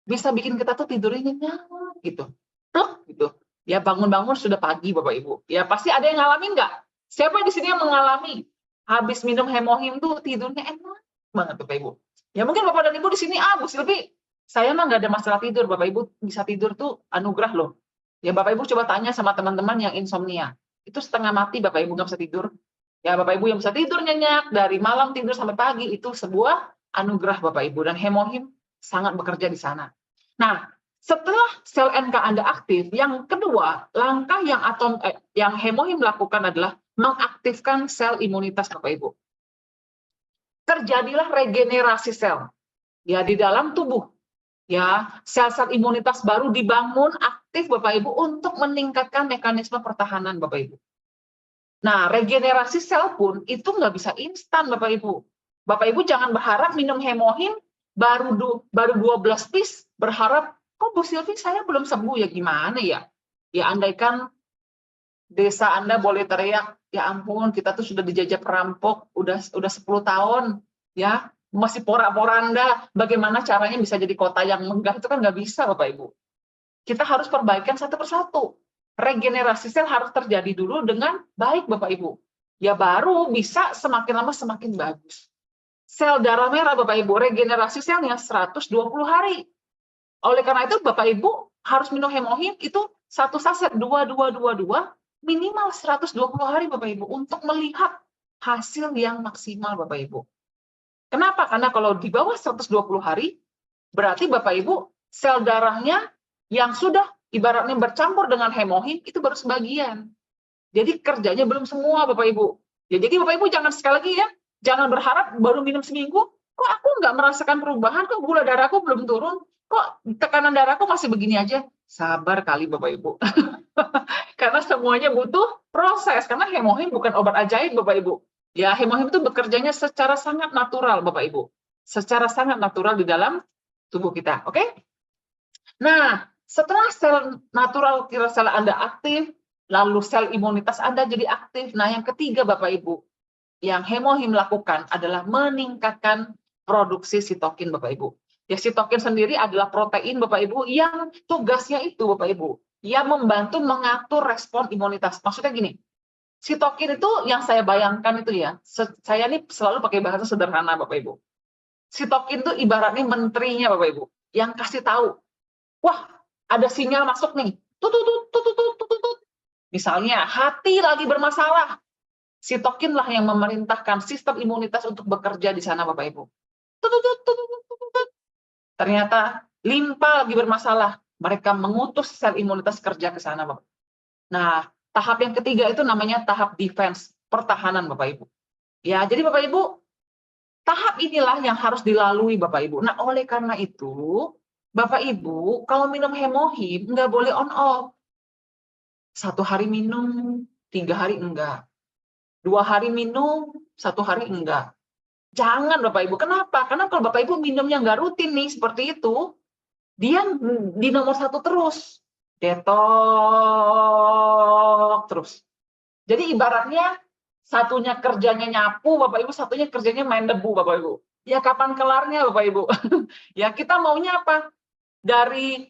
Bisa bikin kita tuh tidurnya nyenyak gitu. Pluk gitu. Ya bangun-bangun sudah pagi Bapak Ibu. Ya pasti ada yang ngalamin nggak? Siapa di sini yang mengalami habis minum hemohim tuh tidurnya enak banget Bapak Ibu. Ya mungkin Bapak dan Ibu di sini Bu Silvi, saya mah nggak ada masalah tidur. Bapak Ibu bisa tidur tuh anugerah loh. Ya Bapak Ibu coba tanya sama teman-teman yang insomnia. Itu setengah mati Bapak Ibu nggak bisa tidur. Ya Bapak Ibu yang bisa tidur nyenyak dari malam tidur sampai pagi itu sebuah anugerah Bapak Ibu, dan hemohim sangat bekerja di sana. Nah, setelah sel NK Anda aktif, yang kedua langkah yang hemohim lakukan adalah mengaktifkan sel imunitas Bapak Ibu. Terjadilah regenerasi sel ya di dalam tubuh. Ya, sel-sel imunitas baru dibangun aktif Bapak Ibu untuk meningkatkan mekanisme pertahanan Bapak Ibu. Nah, regenerasi sel pun itu nggak bisa instan Bapak Ibu. Bapak Ibu jangan berharap minum hemohim baru 12 piece, berharap, kok Bu Silvi saya belum sembuh ya gimana ya? Ya andaikan desa Anda boleh teriak, ya ampun kita tuh sudah dijajah perampok, udah 10 tahun, ya masih porak-poranda, bagaimana caranya bisa jadi kota yang megah, itu kan nggak bisa Bapak Ibu. Kita harus perbaikan satu persatu. Regenerasi sel harus terjadi dulu dengan baik Bapak Ibu. Ya baru bisa semakin lama semakin bagus. Sel darah merah Bapak Ibu, regenerasi selnya 120 hari. Oleh karena itu Bapak Ibu harus minum hemohim itu 1 saset 2222 minimal 120 hari Bapak Ibu untuk melihat hasil yang maksimal Bapak Ibu. Kenapa? Karena kalau di bawah 120 hari berarti Bapak Ibu sel darahnya yang sudah ibaratnya bercampur dengan hemohim itu baru sebagian. Jadi kerjanya belum semua Bapak Ibu. Ya, jadi Bapak Ibu jangan sekali lagi ya, jangan berharap baru minum seminggu, kok aku nggak merasakan perubahan, kok gula darahku belum turun, kok tekanan darahku masih begini aja. Sabar kali Bapak Ibu. Karena semuanya butuh proses, karena hemohim bukan obat ajaib Bapak Ibu. Ya, hemohim itu bekerjanya secara sangat natural Bapak Ibu. Secara sangat natural di dalam tubuh kita, oke? Nah, setelah sel natural sel Anda aktif, lalu sel imunitas Anda jadi aktif. Nah, yang ketiga Bapak Ibu, yang hemohim lakukan adalah meningkatkan produksi sitokin Bapak Ibu. Ya, sitokin sendiri adalah protein Bapak Ibu yang tugasnya itu Bapak Ibu, yang membantu mengatur respon imunitas. Maksudnya gini, sitokin itu yang saya bayangkan itu ya, saya ini selalu pakai bahasa sederhana Bapak Ibu. Sitokin itu ibaratnya menterinya Bapak Ibu, yang kasih tahu, wah ada sinyal masuk nih, tut. Misalnya hati lagi bermasalah, sitokin lah yang memerintahkan sistem imunitas untuk bekerja di sana Bapak Ibu. Ternyata limpa lagi bermasalah, mereka mengutus sel imunitas kerja ke sana Bapak. Nah, tahap yang ketiga itu namanya tahap defense, pertahanan Bapak Ibu. Ya, jadi Bapak Ibu, tahap inilah yang harus dilalui Bapak Ibu. Nah, oleh karena itu, Bapak Ibu, kalau minum hemohim nggak boleh on off. 1 hari minum, 3 hari enggak. 2 hari minum, 1 hari enggak. Jangan Bapak Ibu. Kenapa? Karena kalau Bapak Ibu minumnya nggak rutin nih seperti itu, dia di nomor 1 terus, detok terus. Jadi ibaratnya satunya kerjanya nyapu Bapak Ibu, satunya kerjanya main debu Bapak Ibu. Ya kapan kelarnya Bapak Ibu? Ya kita maunya apa? Dari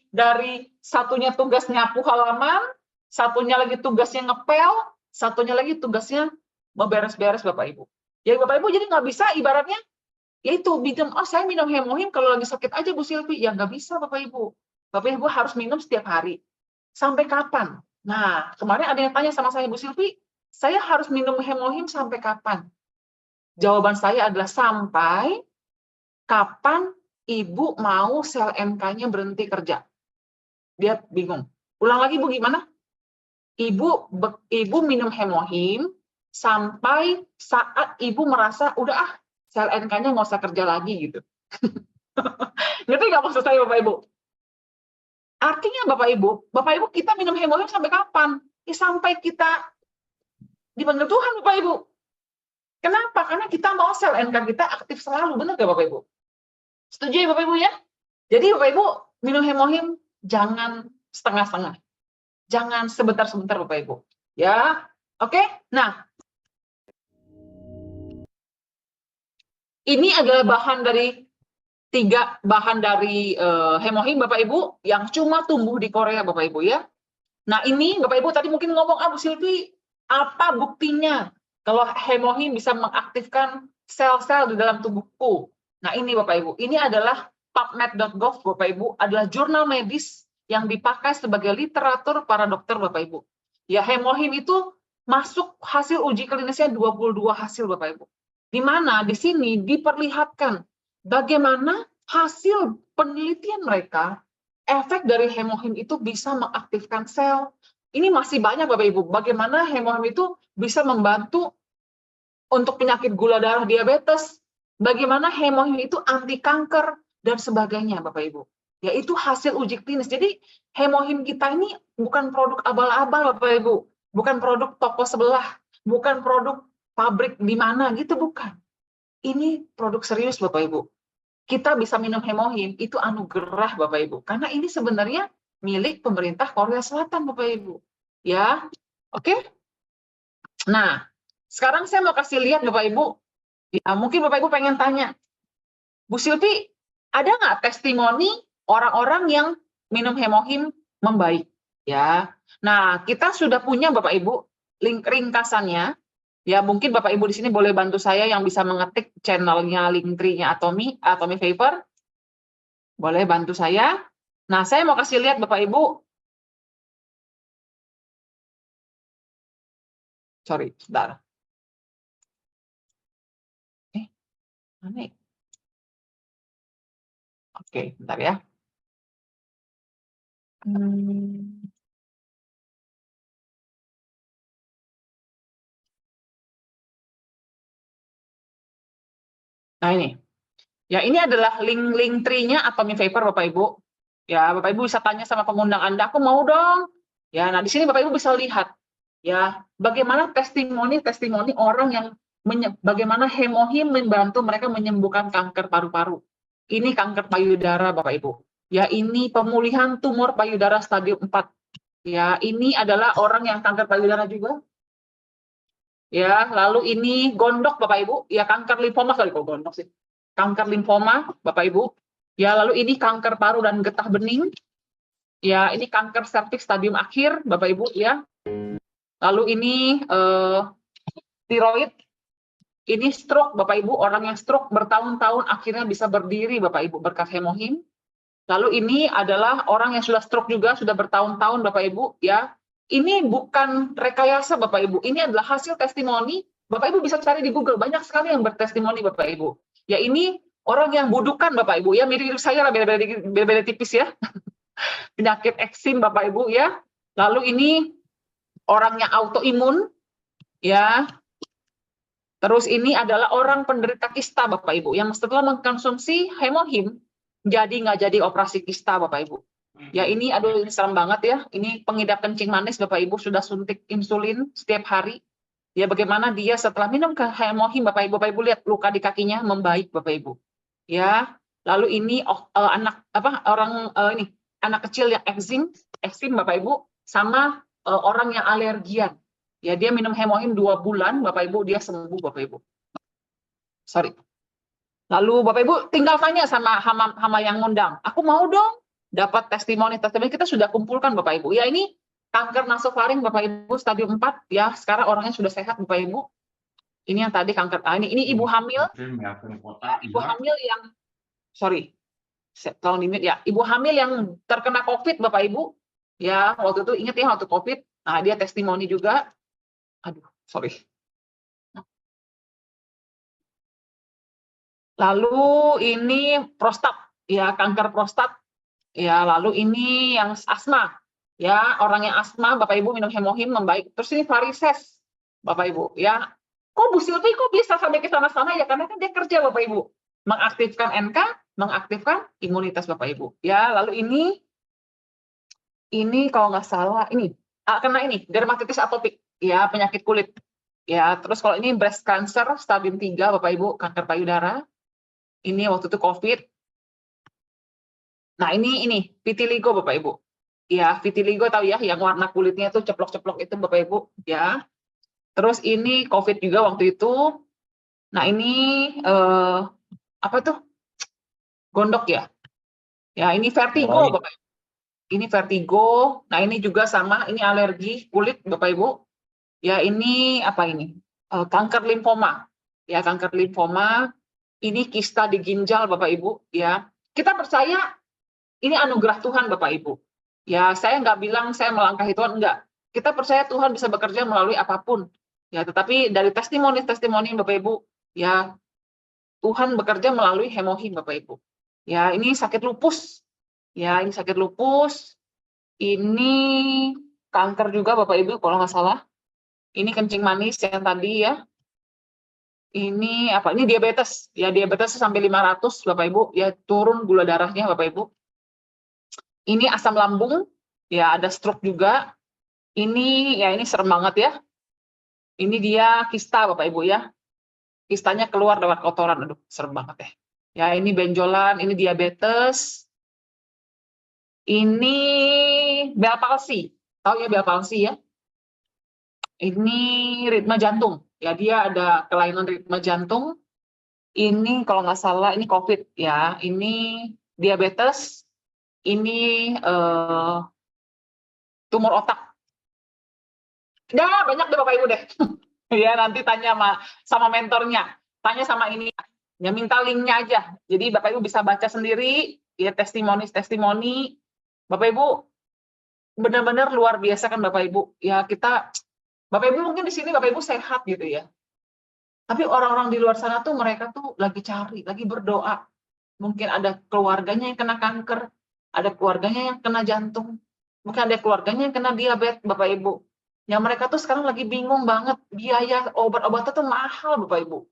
satunya tugas nyapu halaman, satunya lagi tugasnya ngepel, satunya lagi tugasnya beberes-beres Bapak Ibu. Ya Bapak Ibu jadi nggak bisa ibaratnya yaitu minum, oh saya minum hemohim kalau lagi sakit aja Bu Silvi. Ya nggak bisa Bapak Ibu. Bapak Ibu harus minum setiap hari. Sampai kapan? Nah, kemarin ada yang tanya sama saya, Bu Silvi, saya harus minum hemohim sampai kapan? Jawaban saya adalah sampai kapan Ibu mau sel NK-nya berhenti kerja. Dia bingung. Ulang lagi Bu, gimana? Ibu minum hemohim sampai saat Ibu merasa udah sel NK-nya nggak usah kerja lagi gitu. Ngerti nggak maksud saya Bapak Ibu? Artinya Bapak Ibu kita minum hemohim sampai kapan? Ya, sampai kita dipanggil Tuhan Bapak Ibu. Kenapa? Karena kita mau sel NK kita aktif selalu, benar nggak Bapak Ibu? Setuju ya Bapak Ibu ya? Jadi Bapak Ibu minum hemohim jangan setengah-setengah. Jangan sebentar-sebentar Bapak Ibu. Ya, oke? Nah, ini adalah bahan dari 3 bahan dari hemohim Bapak Ibu yang cuma tumbuh di Korea Bapak Ibu ya. Nah ini Bapak Ibu tadi mungkin ngomong, Bu Silvi, apa buktinya kalau hemohim bisa mengaktifkan sel-sel di dalam tubuhku? Nah ini Bapak Ibu, ini adalah PubMed.gov Bapak Ibu, adalah jurnal medis yang dipakai sebagai literatur para dokter Bapak Ibu. Ya hemohim itu masuk hasil uji klinisnya 22 hasil Bapak Ibu. Di mana di sini diperlihatkan bagaimana hasil penelitian mereka, efek dari hemohim itu bisa mengaktifkan sel. Ini masih banyak Bapak Ibu, bagaimana hemohim itu bisa membantu untuk penyakit gula darah diabetes, bagaimana hemohim itu anti kanker, dan sebagainya Bapak Ibu. Yaitu hasil uji klinis. Jadi hemohim kita ini bukan produk abal-abal Bapak Ibu, bukan produk toko sebelah, bukan produk pabrik di mana gitu, bukan. Ini produk serius Bapak Ibu. Kita bisa minum hemohim, itu anugerah Bapak Ibu. Karena ini sebenarnya milik pemerintah Korea Selatan Bapak Ibu. Ya, oke? Nah, sekarang saya mau kasih lihat Bapak Ibu. Ya, mungkin Bapak Ibu pengen tanya, Bu Silvi, ada nggak testimoni orang-orang yang minum hemohim membaik? Ya, nah kita sudah punya Bapak Ibu link ringkasannya. Ya, mungkin Bapak Ibu di sini boleh bantu saya yang bisa mengetik channelnya Linktree-nya Atomy Vapor. Boleh bantu saya. Nah, saya mau kasih lihat Bapak Ibu. Sorry, sebentar. Mana? Oke, bentar ya. Nah ini, ya ini adalah link tree-nya Atomy Vapor Bapak Ibu. Ya Bapak Ibu bisa tanya sama pengundang Anda, aku mau dong. Ya, nah di sini Bapak Ibu bisa lihat ya bagaimana testimoni orang yang bagaimana hemohim membantu mereka menyembuhkan kanker paru-paru. Ini kanker payudara Bapak Ibu. Ya ini pemulihan tumor payudara stadium 4. Ya ini adalah orang yang kanker payudara juga. Ya, lalu ini gondok Bapak Ibu, ya kanker limfoma kali kok gondok sih. Kanker limfoma Bapak Ibu. Ya, lalu ini kanker paru dan getah bening. Ya, ini kanker serviks stadium akhir Bapak Ibu ya. Lalu ini tiroid. Ini stroke Bapak Ibu, orang yang stroke bertahun-tahun akhirnya bisa berdiri Bapak Ibu berkat hemohim. Lalu ini adalah orang yang sudah stroke juga, sudah bertahun-tahun Bapak Ibu ya. Ini bukan rekayasa Bapak Ibu, ini adalah hasil testimoni. Bapak Ibu bisa cari di Google, banyak sekali yang bertestimoni Bapak Ibu. Ya ini orang yang budukan Bapak Ibu, ya mirip saya lah, beda-beda tipis ya. Penyakit eksim Bapak Ibu ya. Lalu ini orangnya autoimun, ya. Terus ini adalah orang penderita kista Bapak Ibu, yang setelah mengkonsumsi hemohim, jadi nggak jadi operasi kista Bapak Ibu. Ya ini aduh ini serem banget ya. Ini pengidap kencing manis Bapak Ibu sudah suntik insulin setiap hari. Ya bagaimana dia setelah minum hemohim Bapak Ibu lihat luka di kakinya membaik Bapak Ibu. Ya. Lalu ini anak kecil yang eksim Bapak Ibu, sama orang yang alergian. Ya, dia minum hemohim 2 bulan, Bapak Ibu, dia sembuh, Bapak Ibu. Sorry. Lalu Bapak Ibu tinggal tanya sama hama yang ngundang. Aku mau dong dapat testimoni kita sudah kumpulkan Bapak Ibu. Ya, ini kanker nasofaring Bapak Ibu stadium 4 ya, sekarang orangnya sudah sehat Bapak Ibu. Ini yang tadi kanker ini ibu hamil. Ibu hamil yang tolong dimute ya. Ibu hamil yang terkena COVID Bapak Ibu. Ya, waktu itu ingat ya waktu COVID. Nah, dia testimoni juga. Aduh, sorry. Lalu ini prostat, ya kanker prostat. Ya, lalu ini yang asma. Ya, orang yang asma Bapak Ibu minum hemohim membaik. Terus ini varises Bapak Ibu, ya. Kok Bu Silvi kok bisa sampai ke sana-sana ya? Karena kan dia kerja Bapak Ibu. Mengaktifkan NK, mengaktifkan imunitas Bapak Ibu. Ya, lalu ini kalau nggak salah kena dermatitis atopik, ya penyakit kulit. Ya, terus kalau ini breast cancer stadium 3 Bapak Ibu, kanker payudara. Ini waktu itu COVID. Nah, ini vitiligo Bapak Ibu. Ya, vitiligo tahu ya, yang warna kulitnya itu ceplok-ceplok itu Bapak Ibu, ya. Terus ini COVID juga waktu itu. Nah, ini apa tuh? Gondok ya. Ya, ini vertigo Bapak Ibu. Ini vertigo. Nah, ini juga sama, ini alergi kulit Bapak Ibu. Ya, ini apa ini? Kanker limfoma. Ya, kanker limfoma. Ini kista di ginjal Bapak Ibu, ya. Kita percaya ini anugerah Tuhan Bapak Ibu. Ya, saya nggak bilang saya melangkahi Tuhan, enggak. Kita percaya Tuhan bisa bekerja melalui apapun. Ya, tetapi dari testimoni Bapak Ibu, ya Tuhan bekerja melalui hemohim Bapak Ibu. Ya, ini sakit lupus. Ya, ini sakit lupus. Ini kanker juga Bapak Ibu kalau nggak salah. Ini kencing manis yang tadi ya. Ini apa? Ini diabetes. Ya, diabetes sampai 500 Bapak Ibu, ya turun gula darahnya Bapak Ibu. Ini asam lambung, ya ada stroke juga. Ini serem banget ya. Ini dia kista Bapak Ibu ya. Kistanya keluar lewat kotoran. Aduh, serem banget ya. Ya, ini benjolan, ini diabetes. Ini Bell palsy. Tahu ya Bell palsy ya? Ini ritme jantung. Ya, dia ada kelainan ritme jantung. Ini kalau nggak salah ini COVID ya. Ini diabetes. Ini tumor otak. Udah banyak deh Bapak Ibu deh. Ya, nanti tanya sama mentornya. Tanya sama ini. Ya, minta linknya aja. Jadi Bapak Ibu bisa baca sendiri. Ya, testimoni. Bapak Ibu benar-benar luar biasa kan Bapak Ibu. Ya, Bapak Ibu mungkin di sini Bapak Ibu sehat gitu ya. Tapi orang-orang di luar sana tuh mereka tuh lagi cari, lagi berdoa. Mungkin ada keluarganya yang kena kanker, ada keluarganya yang kena jantung, mungkin ada keluarganya yang kena diabetes Bapak Ibu. Yang mereka tuh sekarang lagi bingung banget, biaya obat-obatan tuh mahal Bapak Ibu.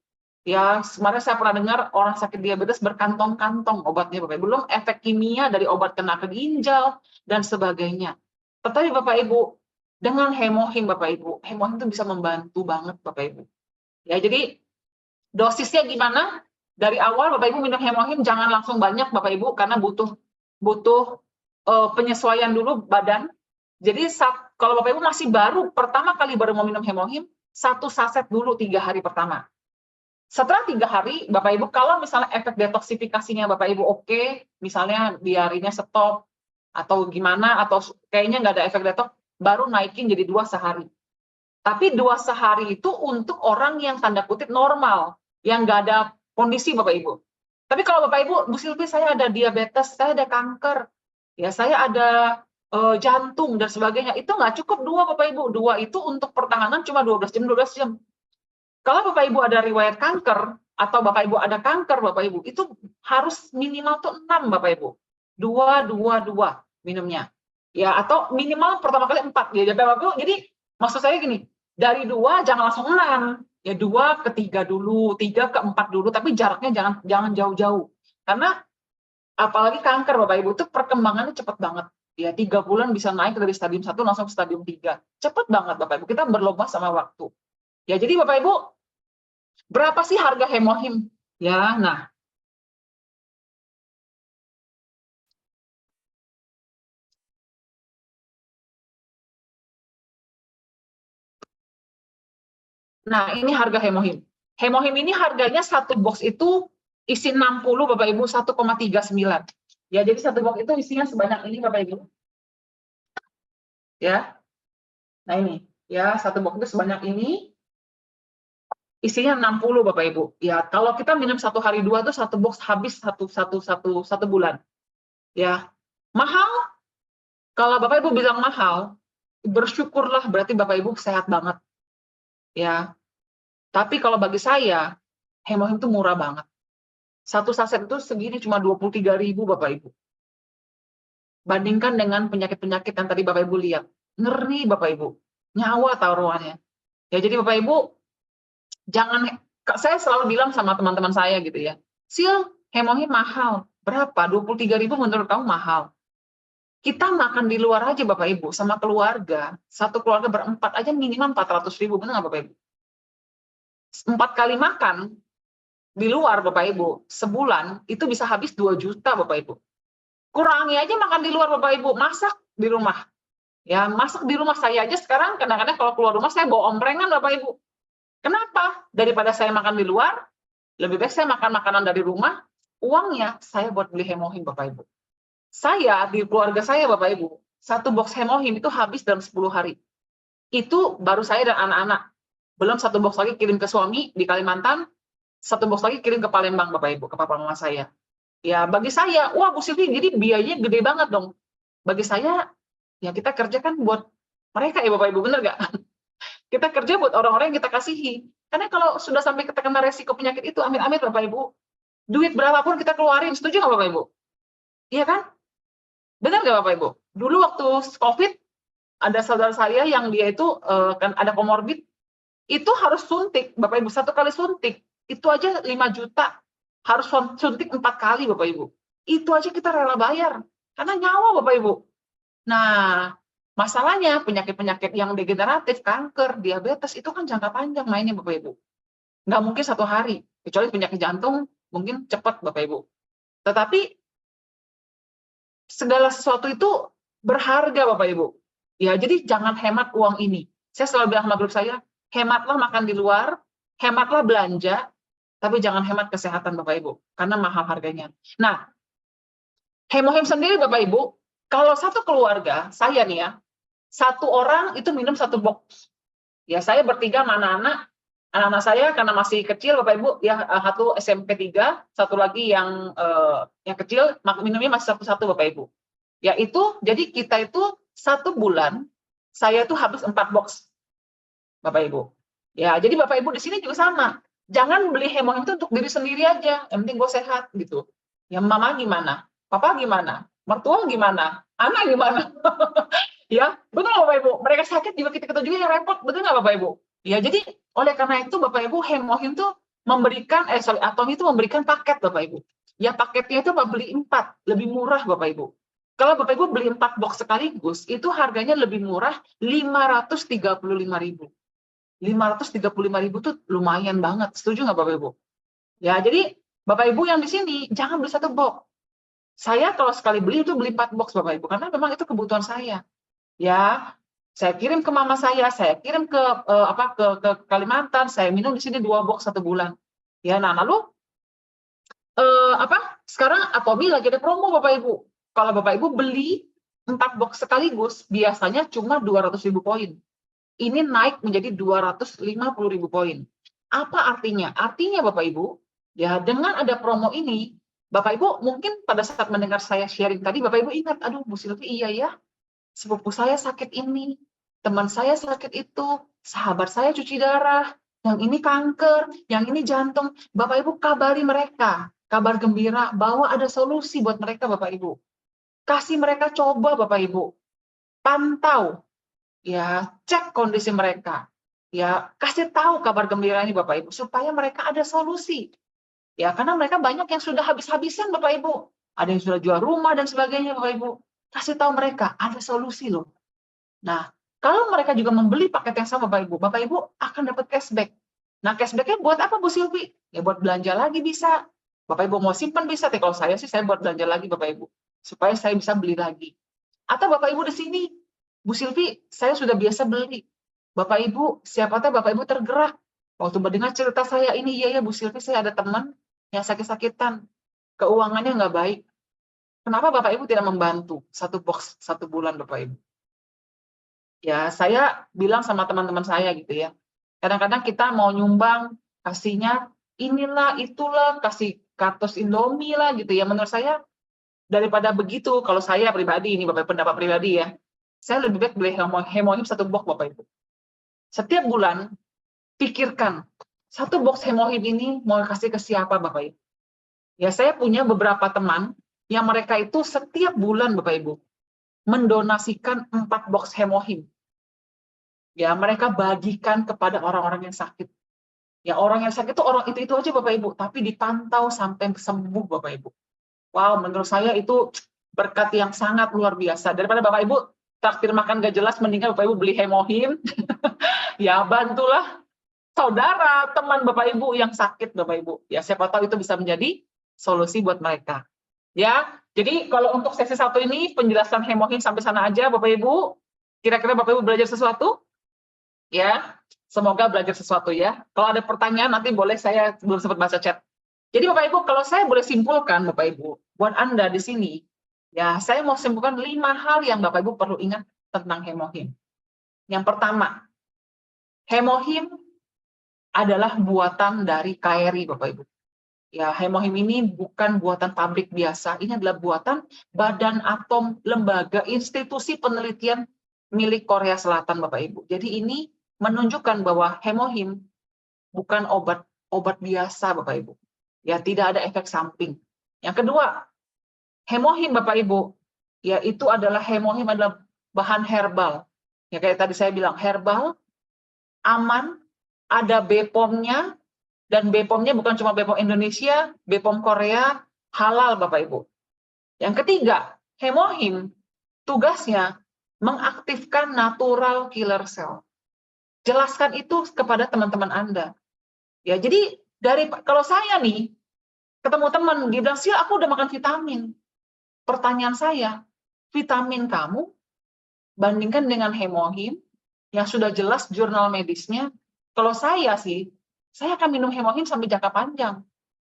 Ya, kemarin saya pernah dengar orang sakit diabetes berkantong-kantong obatnya Bapak Ibu. Belum efek kimia dari obat kena ke ginjal dan sebagainya. Tetapi Bapak Ibu, dengan hemohim Bapak Ibu, hemohim itu bisa membantu banget Bapak Ibu. Ya, jadi dosisnya gimana? Dari awal Bapak Ibu minum hemohim jangan langsung banyak Bapak Ibu karena butuh penyesuaian dulu badan. Jadi kalau Bapak Ibu masih pertama kali baru mau minum hemohim, 1 saset dulu 3 hari pertama. Setelah 3 hari Bapak Ibu, kalau misalnya efek detoksifikasinya Bapak Ibu oke, misalnya diarinya stop atau gimana, atau kayaknya nggak ada efek detoks, baru naikin jadi 2 sehari. Tapi 2 sehari itu untuk orang yang tanda kutip normal, yang nggak ada kondisi Bapak Ibu. Tapi kalau Bapak Ibu, Bu Silvi saya ada diabetes, saya ada kanker, ya saya ada jantung dan sebagainya, itu nggak cukup 2 Bapak Ibu. 2 itu untuk pertahanan cuma 12 jam. Kalau Bapak Ibu ada riwayat kanker, atau Bapak Ibu ada kanker Bapak Ibu, itu harus minimal tuh 6 Bapak Ibu. 2 minumnya. Ya, atau minimal pertama kali 4. Ya, Bapak Ibu, jadi maksud saya gini, dari 2 jangan langsung 6, ya 2 ke 3 dulu, 3 ke 4 dulu, tapi jaraknya jangan jauh-jauh. Karena apalagi kanker Bapak Ibu itu perkembangannya cepat banget. Ya, 3 bulan bisa naik dari stadium 1 langsung ke stadium 3. Cepat banget Bapak Ibu, kita berlomba sama waktu. Ya, jadi Bapak Ibu, berapa sih harga hemohim? Ya, nah, Nah, ini harga Hemohim. Hemohim ini harganya satu box itu isi 60 Bapak Ibu 1,39. Ya, jadi satu box itu isinya sebanyak ini Bapak Ibu. Ya. Nah, ini ya, satu box itu sebanyak ini. Isinya 60 Bapak Ibu. Ya, kalau kita minum satu hari dua tuh satu box habis satu bulan. Ya. Mahal. Kalau Bapak Ibu bilang mahal, bersyukurlah berarti Bapak Ibu sehat banget. Ya. Tapi kalau bagi saya, Hemohim itu murah banget. Satu saset itu segini cuma 23.000 Bapak Ibu. Bandingkan dengan penyakit-penyakit yang tadi Bapak Ibu lihat. Ngeri Bapak Ibu. Nyawa taruhannya. Ya, jadi Bapak Ibu, jangan, saya selalu bilang sama teman-teman saya gitu ya, Sil, Hemohim mahal. Berapa? 23.000 menurut kamu mahal. Kita makan di luar aja Bapak Ibu, sama keluarga. Satu keluarga berempat aja minimal 400.000, benar nggak Bapak Ibu? 4 kali makan di luar Bapak Ibu, sebulan itu bisa habis 2 juta Bapak Ibu. Kurangi aja makan di luar Bapak Ibu, masak di rumah. Ya, masak di rumah saya aja sekarang kadang-kadang kalau keluar rumah saya bawa omprengan Bapak Ibu. Kenapa? Daripada saya makan di luar, lebih baik saya makan makanan dari rumah, uangnya saya buat beli Hemohim Bapak Ibu. Saya, di keluarga saya Bapak Ibu, satu box Hemohim itu habis dalam 10 hari. Itu baru saya dan anak-anak. Belum satu box lagi kirim ke suami di Kalimantan, satu box lagi kirim ke Palembang Bapak Ibu, ke papa mama saya. Ya, bagi saya, wah Bu Silvi, jadi biayanya gede banget dong. Bagi saya, ya kita kerja kan buat mereka ya Bapak Ibu, bener nggak? Kita kerja buat orang-orang yang kita kasihi. Karena kalau sudah sampai terkena resiko penyakit itu, amit-amit Bapak Ibu, duit berapapun kita keluarin, setuju nggak Bapak Ibu? Iya kan? Benar nggak Bapak Ibu? Dulu waktu COVID, ada saudara saya yang dia itu kan ada komorbid, itu harus suntik, Bapak Ibu, 1 kali suntik, itu aja 5 juta, harus suntik 4 kali Bapak Ibu. Itu aja kita rela bayar, karena nyawa Bapak Ibu. Nah, masalahnya penyakit-penyakit yang degeneratif, kanker, diabetes, itu kan jangka panjang mainnya Bapak Ibu. Nggak mungkin 1 hari, kecuali penyakit jantung, mungkin cepat Bapak Ibu. Tetapi, segala sesuatu itu berharga Bapak Ibu. Ya, jadi jangan hemat uang ini. Saya selalu bilang sama grup saya, hematlah makan di luar, hematlah belanja, tapi jangan hemat kesehatan Bapak Ibu, karena mahal harganya. Nah, Hemohim sendiri Bapak Ibu, kalau satu keluarga, saya nih ya, satu orang itu minum satu box. Ya, saya bertiga sama anak-anak saya karena masih kecil Bapak Ibu, ya satu SMP 3, satu lagi yang kecil, minumnya masih satu-satu Bapak Ibu. Ya itu, jadi kita itu 1 bulan, saya tuh habis 4 box. Bapak Ibu. Ya, jadi Bapak Ibu di sini juga sama. Jangan beli Hemohim itu untuk diri sendiri aja. Yang penting gue sehat gitu. Ya, mama gimana? Papa gimana? Mertua gimana? Anak gimana? Ya, betul nggak Bapak Ibu? Mereka sakit juga kita juga yang repot. Betul nggak Bapak Ibu? Ya, jadi oleh karena itu Bapak Ibu, Hemohim itu memberikan, Atom itu memberikan paket Bapak Ibu. Ya, paketnya itu beli 4, lebih murah Bapak Ibu. Kalau Bapak Ibu beli 4 box sekaligus, itu harganya lebih murah 535.000. 535.000 tuh lumayan banget, setuju nggak Bapak Ibu? Ya, jadi Bapak Ibu yang di sini jangan beli 1 box. Saya kalau sekali beli itu beli 4 box Bapak Ibu, karena memang itu kebutuhan saya. Ya, saya kirim ke mama saya kirim ke ke Kalimantan, saya minum di sini 2 box 1 bulan. Ya, nah lalu sekarang Atomi lagi ada promo Bapak Ibu. Kalau Bapak Ibu beli 4 box sekaligus, biasanya cuma 200.000 poin. Ini naik menjadi 250.000 poin. Apa artinya? Artinya Bapak Ibu, ya dengan ada promo ini, Bapak Ibu mungkin pada saat mendengar saya sharing tadi, Bapak Ibu ingat, aduh Bu Silvi, iya ya, sepupu saya sakit ini, teman saya sakit itu, sahabat saya cuci darah, yang ini kanker, yang ini jantung. Bapak Ibu kabari mereka, kabar gembira bahwa ada solusi buat mereka Bapak Ibu. Kasih mereka coba Bapak Ibu, pantau, ya cek kondisi mereka, ya kasih tahu kabar gembira ini Bapak Ibu, supaya mereka ada solusi. Ya, karena mereka banyak yang sudah habis-habisan Bapak Ibu, ada yang sudah jual rumah dan sebagainya Bapak Ibu. Kasih tahu mereka ada solusi loh. Nah, kalau mereka juga membeli paket yang sama Bapak Ibu akan dapat cashback. Nah, cashbacknya buat apa Bu Silvi? Ya buat belanja lagi bisa. Bapak Ibu mau simpan bisa, tapi kalau saya sih saya buat belanja lagi Bapak Ibu, supaya saya bisa beli lagi. Atau Bapak Ibu di sini, Bu Silvi, saya sudah biasa beli. Bapak Ibu, siapa tahu Bapak Ibu tergerak. Waktu mendengar cerita saya ini, iya ya Bu Silvi, saya ada teman yang sakit-sakitan, keuangannya nggak baik. Kenapa Bapak Ibu tidak membantu satu box 1 bulan Bapak Ibu? Ya, saya bilang sama teman-teman saya gitu ya. Kadang-kadang kita mau nyumbang, kasihnya inilah, itulah, kasih kartus Indomie lah gitu ya. Menurut saya, daripada begitu, kalau saya pribadi, ini Bapak pendapat pribadi ya, saya lebih baik beli hemohim 1 box Bapak Ibu. Setiap bulan, pikirkan, 1 box hemohim ini mau kasih ke siapa Bapak Ibu. Ya, saya punya beberapa teman yang mereka itu setiap bulan Bapak Ibu mendonasikan 4 box hemohim. Ya, mereka bagikan kepada orang-orang yang sakit. Ya, orang yang sakit itu orang itu aja Bapak Ibu, tapi dipantau sampai sembuh Bapak Ibu. Wow, menurut saya itu berkat yang sangat luar biasa. Daripada Bapak Ibu traktir makan gak jelas, mendingan Bapak Ibu beli hemohim. Ya, bantulah saudara, teman Bapak Ibu yang sakit Bapak Ibu. Ya, siapa tahu itu bisa menjadi solusi buat mereka. Ya, jadi kalau untuk sesi 1 ini penjelasan hemohim sampai sana aja Bapak Ibu. Kira-kira Bapak Ibu belajar sesuatu? Ya, semoga belajar sesuatu ya. Kalau ada pertanyaan nanti boleh, saya belum sempat baca chat. Jadi Bapak Ibu, kalau saya boleh simpulkan Bapak Ibu, buat Anda di sini, ya saya mau simpulkan 5 hal yang Bapak Ibu perlu ingat tentang hemohim. Yang pertama, hemohim adalah buatan dari KRI Bapak Ibu. Ya, hemohim ini bukan buatan pabrik biasa, ini adalah buatan Badan Atom Lembaga Institusi Penelitian milik Korea Selatan Bapak Ibu. Jadi ini menunjukkan bahwa hemohim bukan obat biasa Bapak Ibu. Ya, tidak ada efek samping. Yang kedua, hemohim Bapak Ibu, ya itu adalah hemohim adalah bahan herbal. Ya kayak tadi saya bilang, herbal, aman, ada BPOM-nya, dan BPOM-nya bukan cuma BPOM Indonesia, BPOM Korea, halal Bapak Ibu. Yang ketiga, hemohim tugasnya mengaktifkan natural killer cell. Jelaskan itu kepada teman-teman Anda. Ya, jadi kalau saya nih ketemu teman, dia bilang, "Sil, aku udah makan vitamin." Pertanyaan saya, vitamin kamu bandingkan dengan hemohim yang sudah jelas jurnal medisnya. Kalau saya sih, saya akan minum hemohim sampai jangka panjang.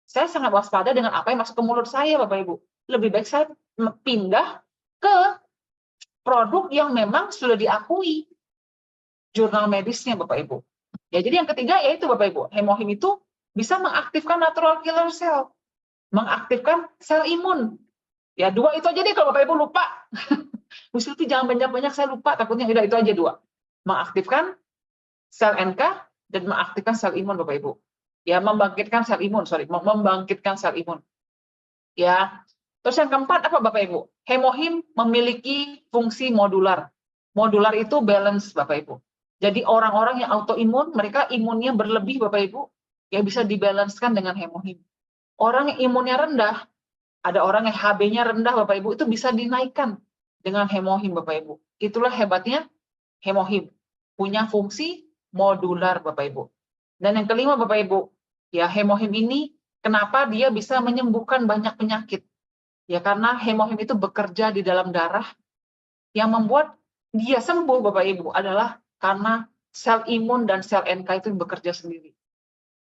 Saya sangat waspada dengan apa yang masuk ke mulut saya, Bapak Ibu. Lebih baik saya pindah ke produk yang memang sudah diakui jurnal medisnya Bapak Ibu. Ya, jadi yang ketiga yaitu Bapak Ibu, hemohim itu bisa mengaktifkan natural killer cell, mengaktifkan sel imun. Ya, 2 itu aja deh kalau Bapak Ibu lupa. Bu Silvi jangan banyak-banyak, saya lupa, takutnya udah itu aja 2. Mengaktifkan sel NK dan mengaktifkan sel imun Bapak Ibu. Ya, membangkitkan sel imun, membangkitkan sel imun. Ya. Terus yang keempat apa Bapak Ibu? Hemohim memiliki fungsi modular. Modular itu balance Bapak Ibu. Jadi orang-orang yang autoimun, mereka imunnya berlebih Bapak Ibu, ya bisa dibalancekan dengan hemohim. Orang yang imunnya rendah, ada orang yang HB-nya rendah Bapak Ibu, itu bisa dinaikkan dengan hemohim Bapak Ibu. Itulah hebatnya hemohim. Punya fungsi modular Bapak Ibu. Dan yang kelima Bapak Ibu, ya hemohim ini kenapa dia bisa menyembuhkan banyak penyakit? Ya karena hemohim itu bekerja di dalam darah, yang membuat dia sembuh Bapak Ibu adalah karena sel imun dan sel NK itu bekerja sendiri.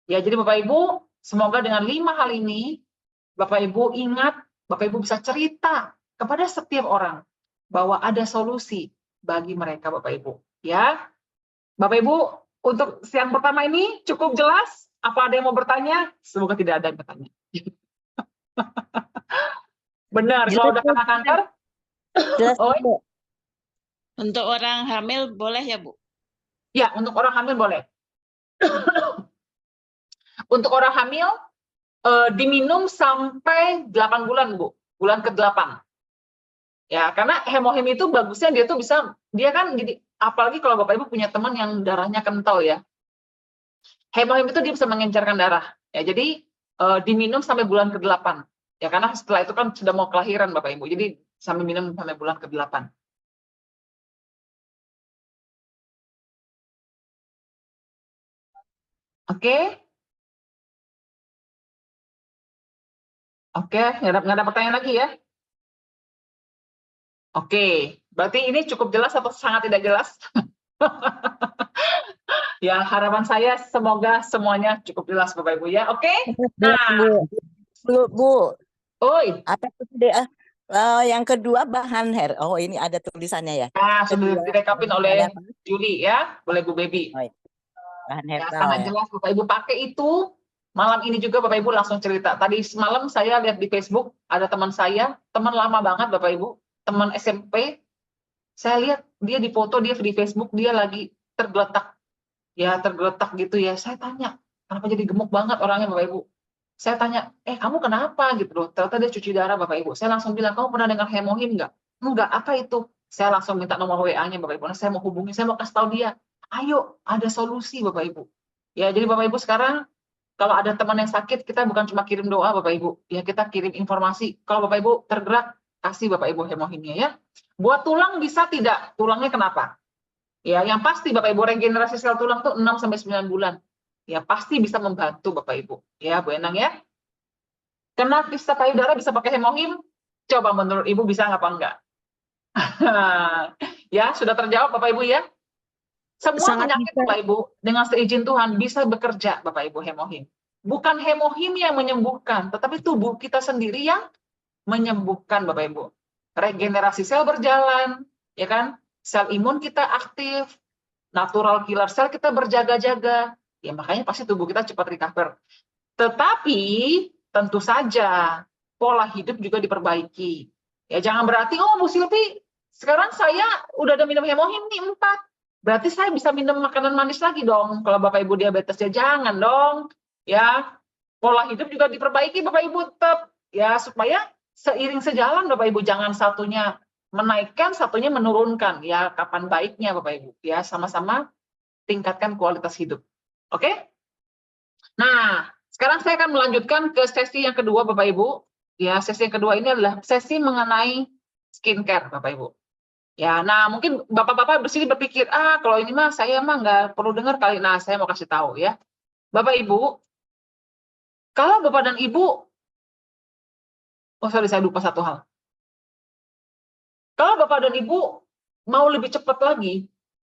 Ya, jadi Bapak Ibu, semoga dengan 5 hal ini, Bapak Ibu ingat, Bapak Ibu bisa cerita kepada setiap orang bahwa ada solusi bagi mereka Bapak Ibu. Ya, Bapak Ibu, untuk siang pertama ini cukup jelas? Apa ada yang mau bertanya? Semoga tidak ada yang bertanya. Benar, kalau udah kena kanker? Jelas, Oh, Bu. Untuk orang hamil boleh ya, Bu? ya, untuk orang hamil boleh. Untuk orang hamil, diminum sampai 8 bulan, Bu. Bulan ke-8. Ya, karena hemohim itu bagusnya dia tuh bisa, dia kan jadi, apalagi kalau Bapak Ibu punya teman yang darahnya kental ya. Hemohim itu dia bisa mengencerkan darah. Ya, jadi diminum sampai bulan ke-8. Ya, karena setelah itu kan sudah mau kelahiran Bapak Ibu. Jadi sampai minum sampai bulan ke-8. Oke? Oke, nggak ada pertanyaan lagi ya? Oke, berarti ini cukup jelas atau sangat tidak jelas? Ya, harapan saya semoga semuanya cukup jelas Bapak Ibu ya. Oke? Nah, Bu, oi. apa itu yang kedua bahan hair? Oh, ini ada tulisannya ya. Nah, sudah Kedua, direkapin bahan oleh apa? Juli ya, oleh Bu Baby. Oh, bahan hair Ya, towel sangat ya. jelas Bapak Ibu pakai itu. Malam ini juga Bapak Ibu langsung cerita. Tadi semalam saya lihat di Facebook ada teman saya, teman lama banget Bapak Ibu, teman SMP. Saya lihat dia di foto, dia di Facebook, dia lagi tergeletak. Ya, tergeletak gitu ya. Saya tanya, kenapa jadi gemuk banget orangnya Bapak Ibu? Saya tanya, kamu kenapa gitu loh? Ternyata dia cuci darah Bapak Ibu. Saya langsung bilang, kamu pernah dengar hemohim nggak? Enggak, apa itu? Saya langsung minta nomor WA-nya Bapak Ibu. Nah, saya mau hubungi, saya mau kasih tahu dia. Ayo, ada solusi Bapak Ibu. Ya, jadi Bapak Ibu sekarang, kalau ada teman yang sakit, kita bukan cuma kirim doa Bapak Ibu. Ya, kita kirim informasi. Kalau Bapak Ibu tergerak, kasih Bapak Ibu hemohimnya ya. Buat tulang bisa tidak? Tulangnya kenapa? Ya, yang pasti Bapak Ibu regenerasi sel tulang tuh 6-9 bulan. Ya, pasti bisa membantu Bapak Ibu. Ya, Bu Enang ya. Kena kista payudara bisa pakai hemohim? Coba menurut Ibu bisa nggak apa enggak? Ya, sudah terjawab Bapak Ibu ya. Semua Sangat penyakit bisa. Bapak Ibu dengan seizin Tuhan bisa bekerja Bapak Ibu hemohim. Bukan hemohim yang menyembuhkan, tetapi tubuh kita sendiri yang menyembuhkan Bapak Ibu. Regenerasi sel berjalan, ya kan? Sel imun kita aktif, natural killer sel kita berjaga-jaga. Ya makanya pasti tubuh kita cepat recover. Tetapi tentu saja pola hidup juga diperbaiki. Ya jangan berarti, oh Bu Silvi, sekarang saya udah ada minum hemohim nih 4. Berarti saya bisa minum makanan manis lagi dong. Kalau Bapak Ibu diabetes ya jangan dong. Ya, pola hidup juga diperbaiki Bapak Ibu tetap. Ya, supaya seiring sejalan Bapak Ibu, jangan satunya menaikkan, satunya menurunkan. Ya, kapan baiknya Bapak Ibu. Ya, sama-sama tingkatkan kualitas hidup. Oke? Nah, sekarang saya akan melanjutkan ke sesi yang kedua Bapak Ibu. Ya, sesi yang kedua ini adalah sesi mengenai skincare Bapak Ibu. Ya, nah mungkin Bapak-bapak di sini berpikir, kalau ini mah saya mah nggak perlu dengar kali. Nah, saya mau kasih tahu ya. Bapak Ibu, kalau Bapak dan Ibu, saya lupa satu hal. Kalau Bapak dan Ibu mau lebih cepat lagi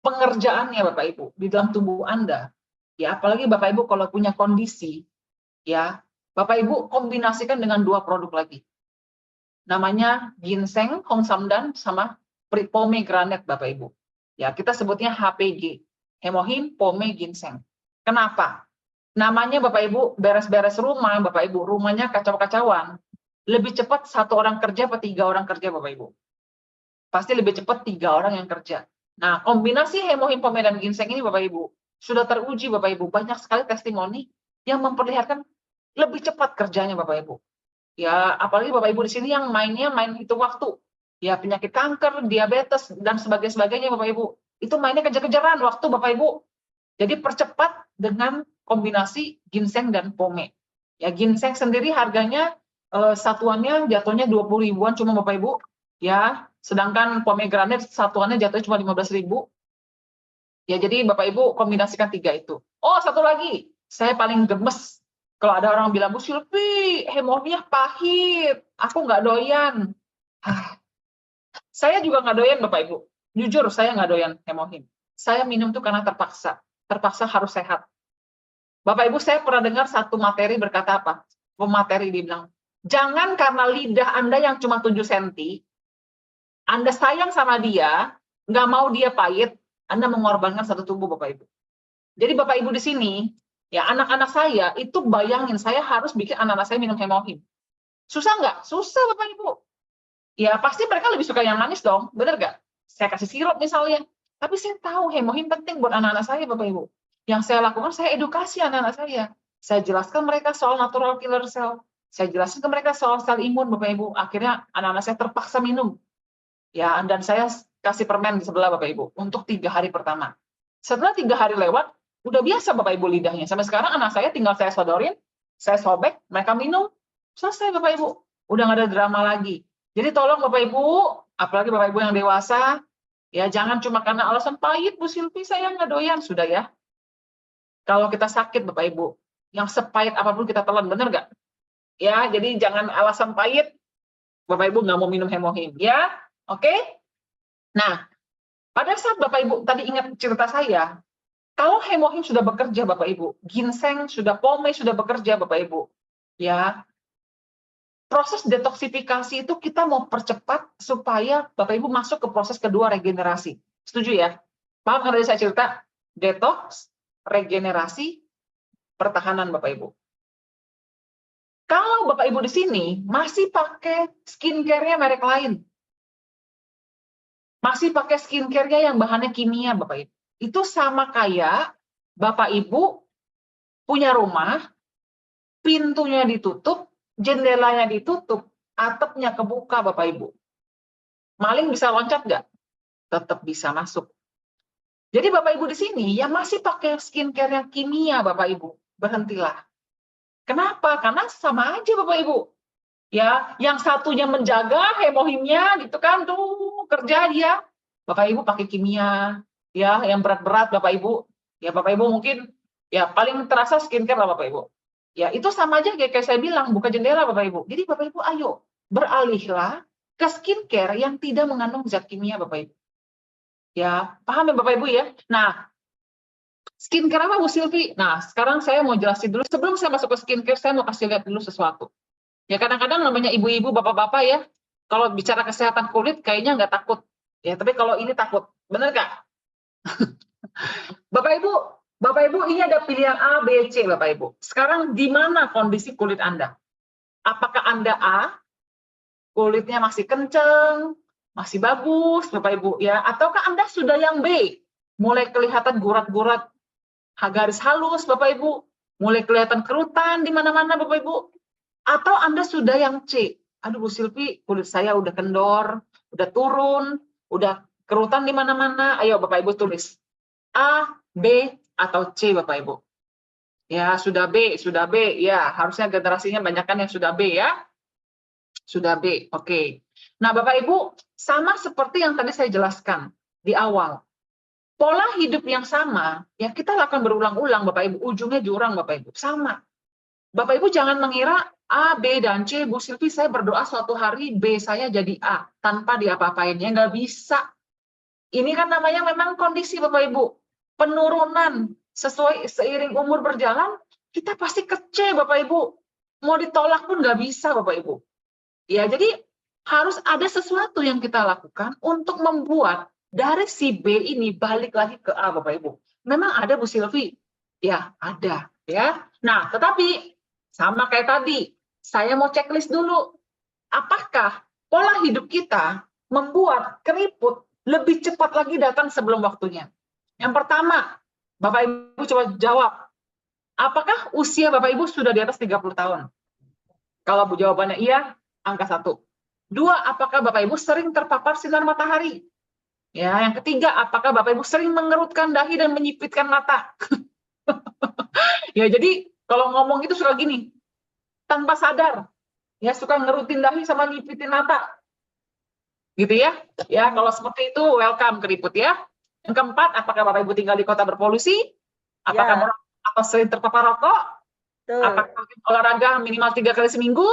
pengerjaannya Bapak Ibu di dalam tubuh Anda, ya apalagi Bapak Ibu kalau punya kondisi, ya Bapak Ibu kombinasikan dengan 2 produk lagi. Namanya ginseng, hongsamdan, sama pomegranate Bapak Ibu. Ya, kita sebutnya HPG, hemohim, pome, ginseng. Kenapa? Namanya Bapak Ibu beres-beres rumah, Bapak Ibu, rumahnya kacau-kacauan. Lebih cepat 1 orang kerja atau 3 orang kerja Bapak Ibu? Pasti lebih cepat 3 orang yang kerja. Nah, kombinasi hemohim, pome, dan ginseng ini Bapak Ibu, sudah teruji Bapak Ibu, banyak sekali testimoni yang memperlihatkan lebih cepat kerjanya Bapak Ibu. Ya, apalagi Bapak Ibu di sini yang mainnya main hitung waktu. Ya, penyakit kanker, diabetes, dan sebagainya Bapak Ibu. Itu mainnya kejar-kejaran waktu Bapak Ibu. Jadi percepat dengan kombinasi ginseng dan pome. Ya, ginseng sendiri harganya satuannya jatuhnya 20 ribuan cuma Bapak Ibu. Ya, sedangkan pomegranate satuannya jatuhnya cuma 15 ribu. Ya, jadi Bapak Ibu kombinasikan 3 itu. Oh, satu lagi. Saya paling gemes kalau ada orang bilang, Bu Silvi, hemohimnya pahit, aku nggak doyan. Saya juga nggak doyan Bapak Ibu. Jujur, saya nggak doyan hemohim. Saya minum tuh karena terpaksa. Terpaksa harus sehat. Bapak Ibu, saya pernah dengar satu materi berkata apa? Pemateri dibilang, jangan karena lidah Anda yang cuma 7 cm, Anda sayang sama dia, nggak mau dia pahit, Anda mengorbankan satu tubuh Bapak Ibu. Jadi Bapak Ibu di sini, ya anak-anak saya itu bayangin saya harus bikin anak-anak saya minum hemohim. Susah nggak? Susah Bapak Ibu. Ya pasti mereka lebih suka yang manis dong, bener nggak? Saya kasih sirup misalnya. Tapi saya tahu hemohim penting buat anak-anak saya Bapak Ibu. Yang saya lakukan, saya edukasi anak-anak saya. Saya jelaskan mereka soal natural killer cell. Saya jelaskan ke mereka soal sel imun Bapak Ibu. Akhirnya anak-anak saya terpaksa minum. Ya, dan saya kasih permen di sebelah Bapak Ibu untuk 3 hari pertama. Setelah 3 hari lewat, udah biasa Bapak Ibu lidahnya. Sampai sekarang anak saya tinggal saya sodorin, saya sobek, mereka minum, selesai Bapak Ibu. Udah nggak ada drama lagi. Jadi tolong Bapak Ibu, apalagi Bapak Ibu yang dewasa, ya jangan cuma karena alasan pahit, Bu Silvi saya nggak doyan, sudah ya. Kalau kita sakit Bapak Ibu, yang sepahit apapun kita telan, bener nggak? Ya, jadi jangan alasan pahit, Bapak Ibu nggak mau minum hemohim, ya, oke? Nah, pada saat Bapak Ibu tadi ingat cerita saya, Kalau hemohim sudah bekerja, Bapak Ibu, ginseng sudah, pomade sudah bekerja, Bapak Ibu, ya, proses detoksifikasi itu kita mau percepat supaya Bapak Ibu masuk ke proses kedua, regenerasi. Setuju ya? Paham kan tadi saya cerita? Detox, regenerasi, pertahanan Bapak Ibu. Kalau Bapak Ibu di sini masih pakai skincare-nya merek lain, masih pakai skincare-nya yang bahannya kimia, Bapak Ibu, itu sama kayak Bapak Ibu punya rumah, pintunya ditutup, jendelanya ditutup, atapnya kebuka, Bapak Ibu. Maling bisa loncat nggak? Tetap bisa masuk. Jadi Bapak Ibu di sini yang masih pakai skincare yang kimia, Bapak Ibu, berhentilah. Kenapa? Karena sama aja, Bapak Ibu. Ya, yang satunya menjaga hemohimnya gitu kan, tuh kerja dia. Bapak Ibu pakai kimia, ya, yang berat-berat Bapak Ibu. Ya, Bapak Ibu mungkin ya paling terasa skincare lah Bapak Ibu. Ya, itu sama aja kayak saya bilang, buka jendela Bapak Ibu. Jadi Bapak Ibu ayo beralihlah ke skincare yang tidak mengandung zat kimia Bapak Ibu. Ya, paham ya Bapak Ibu ya? Nah, skincare apa Bu Silvi? Nah, sekarang saya mau jelasin dulu. Sebelum saya masuk ke skincare, saya mau kasih lihat dulu sesuatu. Ya, kadang-kadang namanya ibu-ibu, bapak-bapak ya, kalau bicara kesehatan kulit kayaknya nggak takut. Ya, tapi kalau ini takut. Bener nggak? Bapak Ibu, ini ada pilihan A, B, C, Bapak Ibu. Sekarang di mana kondisi kulit Anda? Apakah Anda A, kulitnya masih kenceng, masih bagus, Bapak Ibu, ya? Ataukah Anda sudah yang B, mulai kelihatan gurat-gurat, garis halus, Bapak Ibu, mulai kelihatan kerutan di mana-mana, Bapak Ibu? Atau Anda sudah yang C, aduh Bu Silvi, kulit saya udah kendor, udah turun, udah kerutan di mana-mana. Ayo Bapak Ibu tulis A, B, atau C Bapak Ibu. Ya, sudah B, ya, harusnya generasinya banyakkan yang sudah B ya. Sudah B, oke. Nah Bapak Ibu, sama seperti yang tadi saya jelaskan di awal. Pola hidup yang sama, ya kita lakukan berulang-ulang Bapak Ibu, ujungnya jurang Bapak Ibu, sama. Bapak Ibu jangan mengira A, B, dan C, Bu Silvi saya berdoa suatu hari B saya jadi A, tanpa diapa-apainnya, nggak bisa. Ini kan namanya memang kondisi Bapak Ibu. Penurunan sesuai seiring umur berjalan, kita pasti ke C Bapak Ibu. Mau ditolak pun nggak bisa Bapak Ibu. Ya, jadi harus ada sesuatu yang kita lakukan untuk membuat dari si B ini balik lagi ke A Bapak Ibu. Memang ada Bu Silvi? Ya, ada. Ya. Nah, tetapi sama kayak tadi, saya mau checklist dulu. Apakah pola hidup kita membuat keriput lebih cepat lagi datang sebelum waktunya? Yang pertama, Bapak Ibu coba jawab. Apakah usia Bapak Ibu sudah di atas 30 tahun? Kalau jawabannya iya, angka 1. 2, apakah Bapak Ibu sering terpapar sinar matahari? Ya, yang ketiga, apakah Bapak Ibu sering mengerutkan dahi dan menyipitkan mata? Ya, jadi kalau ngomong itu suka gini, tanpa sadar, ya suka ngerutin dahi sama nyipitin mata, gitu ya. Ya, kalau seperti itu, welcome keriput ya. Yang keempat, apakah Bapak Ibu tinggal di kota berpolusi? Apakah atau sering terpapar rokok? Apakah olahraga minimal 3 kali seminggu?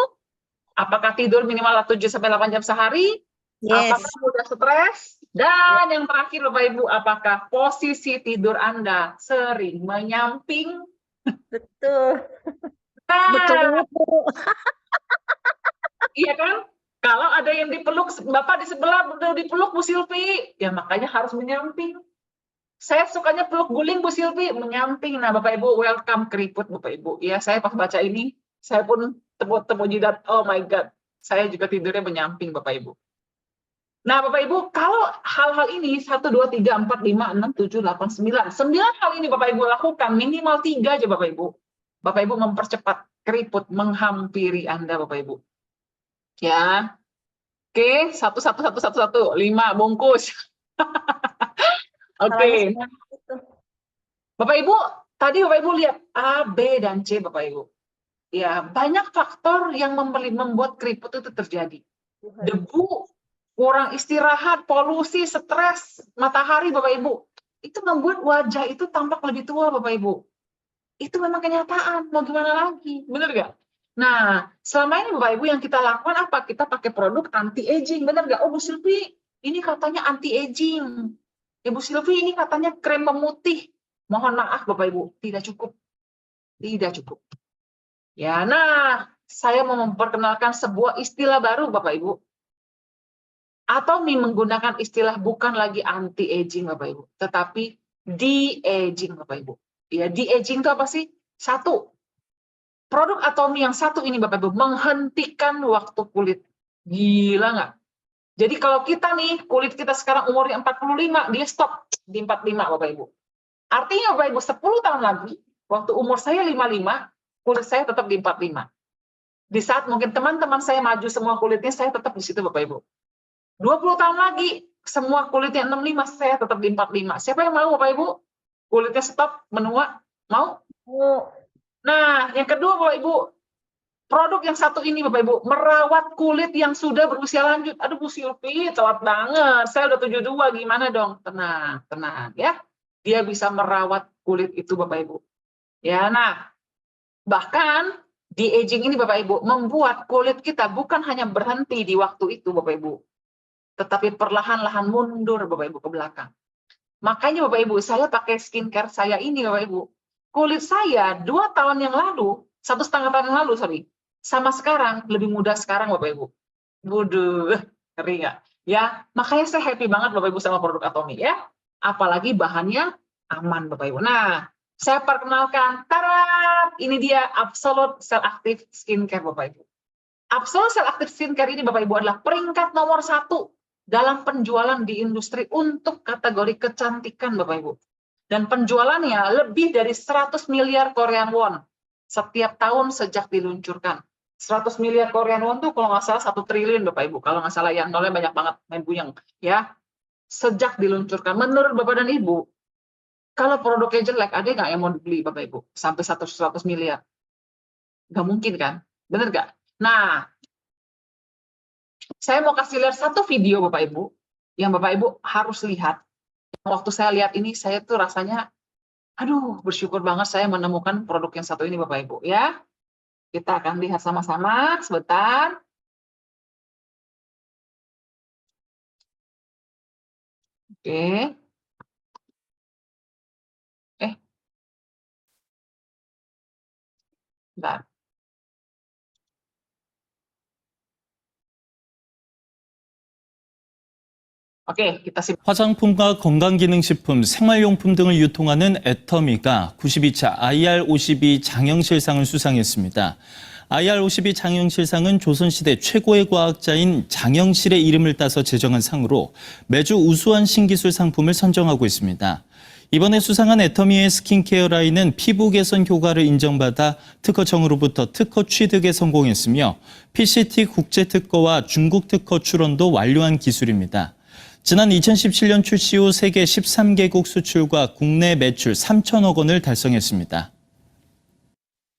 Apakah tidur minimal 7-8 jam sehari? Apakah mudah stres? Dan yang terakhir Bapak Ibu, apakah posisi tidur Anda sering menyamping? Betul. Nah, Betul. iya kan? Kalau ada yang dipeluk, Bapak di sebelah dipeluk Bu Silvi, ya makanya harus menyamping. Saya sukanya peluk guling Bu Silvi, menyamping. Nah Bapak Ibu, welcome keriput Bapak Ibu. Ya, saya pas baca ini, saya pun temu jidat, oh my God, saya juga tidurnya menyamping Bapak Ibu. Nah Bapak Ibu, kalau hal-hal ini 1, 2, 3, 4, 5, 6, 7, 8, 9. 9 hal ini Bapak Ibu lakukan, minimal 3 aja Bapak Ibu. Bapak Ibu mempercepat keriput menghampiri Anda Bapak Ibu. Ya, oke, 1, 5 bungkus. Oke. Bapak Ibu, tadi Bapak Ibu lihat A, B, dan C Bapak Ibu. Ya, banyak faktor yang membuat keriput itu terjadi. Debu, kurang istirahat, polusi, stres, matahari Bapak Ibu. Itu membuat wajah itu tampak lebih tua Bapak Ibu. Itu memang kenyataan, mau gimana lagi, bener nggak? Nah, selama ini Bapak Ibu yang kita lakukan apa? Kita pakai produk anti-aging, bener nggak? Oh Bu Silvi, ini katanya anti-aging. Ya Bu Silvi, ini katanya krem pemutih. Mohon maaf Bapak Ibu, tidak cukup. Tidak cukup. Ya, nah, saya mau memperkenalkan sebuah istilah baru Bapak Ibu. Atau menggunakan istilah bukan lagi anti-aging Bapak Ibu, tetapi de-aging Bapak Ibu. Ya, de-aging itu apa sih? Satu, produk Atomy yang satu ini Bapak Ibu, menghentikan waktu kulit. Gila nggak? Jadi kalau kita nih, kulit kita sekarang umurnya 45, dia stop di 45 Bapak Ibu. Artinya Bapak Ibu, 10 tahun lagi, waktu umur saya 55, kulit saya tetap di 45. Di saat mungkin teman-teman saya maju semua kulitnya, saya tetap di situ Bapak Ibu. 20 tahun lagi, semua kulitnya 65, saya tetap di 45. Siapa yang mau Bapak Ibu? Kulitnya stop, menua, mau? Nah, yang kedua Bapak Ibu, produk yang satu ini Bapak Ibu, merawat kulit yang sudah berusia lanjut. Aduh Bu Silvi, telat banget, saya udah 72, gimana dong? Tenang, tenang ya. Dia bisa merawat kulit itu Bapak Ibu. Ya, nah, bahkan de-aging ini Bapak Ibu, membuat kulit kita bukan hanya berhenti di waktu itu Bapak Ibu, tetapi perlahan-lahan mundur Bapak Ibu ke belakang. Makanya Bapak Ibu, saya pakai skincare saya ini Bapak Ibu. Kulit saya 2 tahun yang lalu, 1,5 tahun yang lalu, sama sekarang, lebih mudah sekarang Bapak Ibu. Waduh, ngeri nggak? Ya, makanya saya happy banget Bapak Ibu sama produk Atomy ya. Apalagi bahannya aman Bapak Ibu. Nah, saya perkenalkan, tarat, ini dia Absolute Cell Active Skincare Bapak Ibu. Absolute Cell Active Skincare ini Bapak Ibu adalah peringkat nomor 1 dalam penjualan di industri untuk kategori kecantikan Bapak Ibu. Dan penjualannya lebih dari 100 miliar Korean won setiap tahun sejak diluncurkan. 100 miliar Korean won tuh kalau nggak salah 1 triliun Bapak Ibu. Kalau nggak salah ya, nolnya banyak banget, main buyang ya. Sejak diluncurkan, menurut Bapak dan Ibu, kalau produknya jelek, ada nggak yang mau dibeli Bapak Ibu? Sampai 100 miliar? Nggak mungkin kan? Bener nggak? Nah, saya mau kasih lihat satu video Bapak Ibu, yang Bapak Ibu harus lihat. Waktu saya lihat ini, saya tuh rasanya, aduh, bersyukur banget saya menemukan produk yang satu ini Bapak Ibu ya. Kita akan lihat sama-sama sebentar. Oke. Bentar. 오케이, kita simak. 화장품과 건강기능식품, 생활용품 등을 유통하는 애터미가 92차 IR52 장영실상을 수상했습니다. IR52 장영실상은 조선시대 최고의 과학자인 장영실의 이름을 따서 제정한 상으로 매주 우수한 신기술 상품을 선정하고 있습니다. 이번에 수상한 애터미의 스킨케어 라인은 피부 개선 효과를 인정받아 특허청으로부터 특허 취득에 성공했으며 PCT 국제특허와 중국 특허 출원도 완료한 기술입니다. 지난 2017년 출시 후 세계 13개국 수출과 국내 매출 3천억 원을 달성했습니다.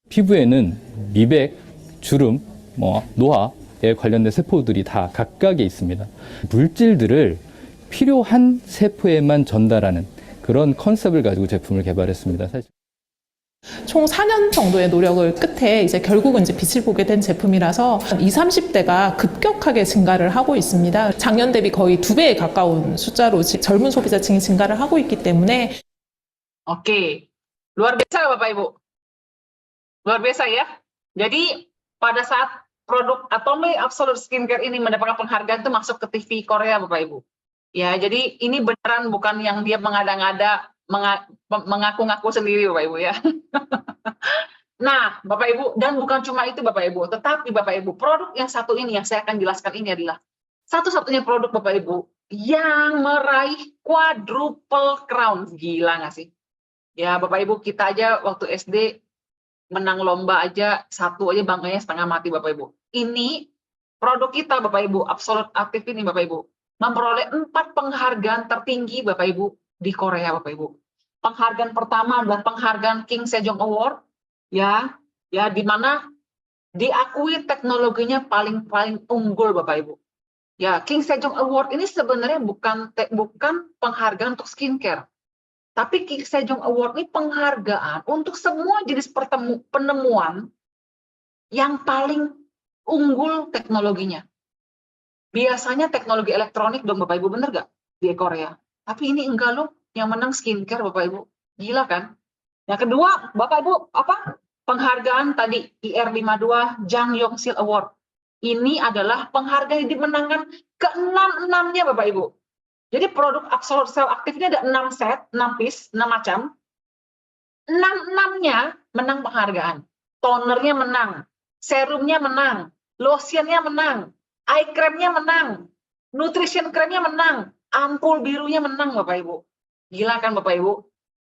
피부에는 미백, 주름, 노화에 관련된 세포들이 다 각각에 있습니다. 물질들을 필요한 세포에만 전달하는 그런 컨셉을 가지고 제품을 개발했습니다. 사실. 총 4년 정도의 노력을 끝에 이제 결국은 이제 빛을 보게 된 제품이라서 20, 30대가 급격하게 증가를 하고 있습니다. 작년 대비 거의 2배에 가까운 숫자로 젊은 소비자층이 증가를 하고 있기 때문에. Oke, luar biasa Bapak Ibu. Luar biasa ya. Jadi pada saat produk Atomy Absolute Skincare ini mendapatkan penghargaan itu masuk ke TV Korea Bapak Ibu. Ya, jadi ini beneran bukan yang dia mengada-ngada, mengaku-ngaku sendiri Bapak Ibu ya. Nah, Bapak Ibu, dan bukan cuma itu Bapak Ibu, tetapi Bapak Ibu, produk yang satu ini yang saya akan jelaskan ini adalah satu-satunya produk Bapak Ibu yang meraih quadruple crown. Gila nggak sih? Ya Bapak Ibu, kita aja waktu SD menang lomba aja, satu aja bangganya setengah mati Bapak Ibu. Ini produk kita Bapak Ibu, Absolute Active ini Bapak Ibu, memperoleh 4 penghargaan tertinggi Bapak Ibu di Korea Bapak Ibu. Penghargaan pertama adalah penghargaan King Sejong Award ya di mana diakui teknologinya paling unggul Bapak Ibu. Ya, King Sejong Award ini sebenarnya bukan penghargaan untuk skincare. Tapi King Sejong Award ini penghargaan untuk semua jenis penemuan yang paling unggul teknologinya. Biasanya teknologi elektronik dong Bapak Ibu, bener nggak di Korea? Tapi ini enggak loh, yang menang skincare Bapak Ibu. Gila kan? Yang kedua, Bapak Ibu, apa? Penghargaan tadi IR52 Jang Yong-sil Award. Ini adalah penghargaan yang dimenangkan ke-6-6-nya Bapak Ibu. Jadi produk Absolute Cell Active ini ada 6 set, 6 piece, 6 macam. 6-6-nya menang penghargaan. Tonernya menang, serumnya menang, lotionnya menang, eye creamnya menang, nutrition creamnya menang, ampul birunya menang Bapak Ibu. Gila kan Bapak Ibu?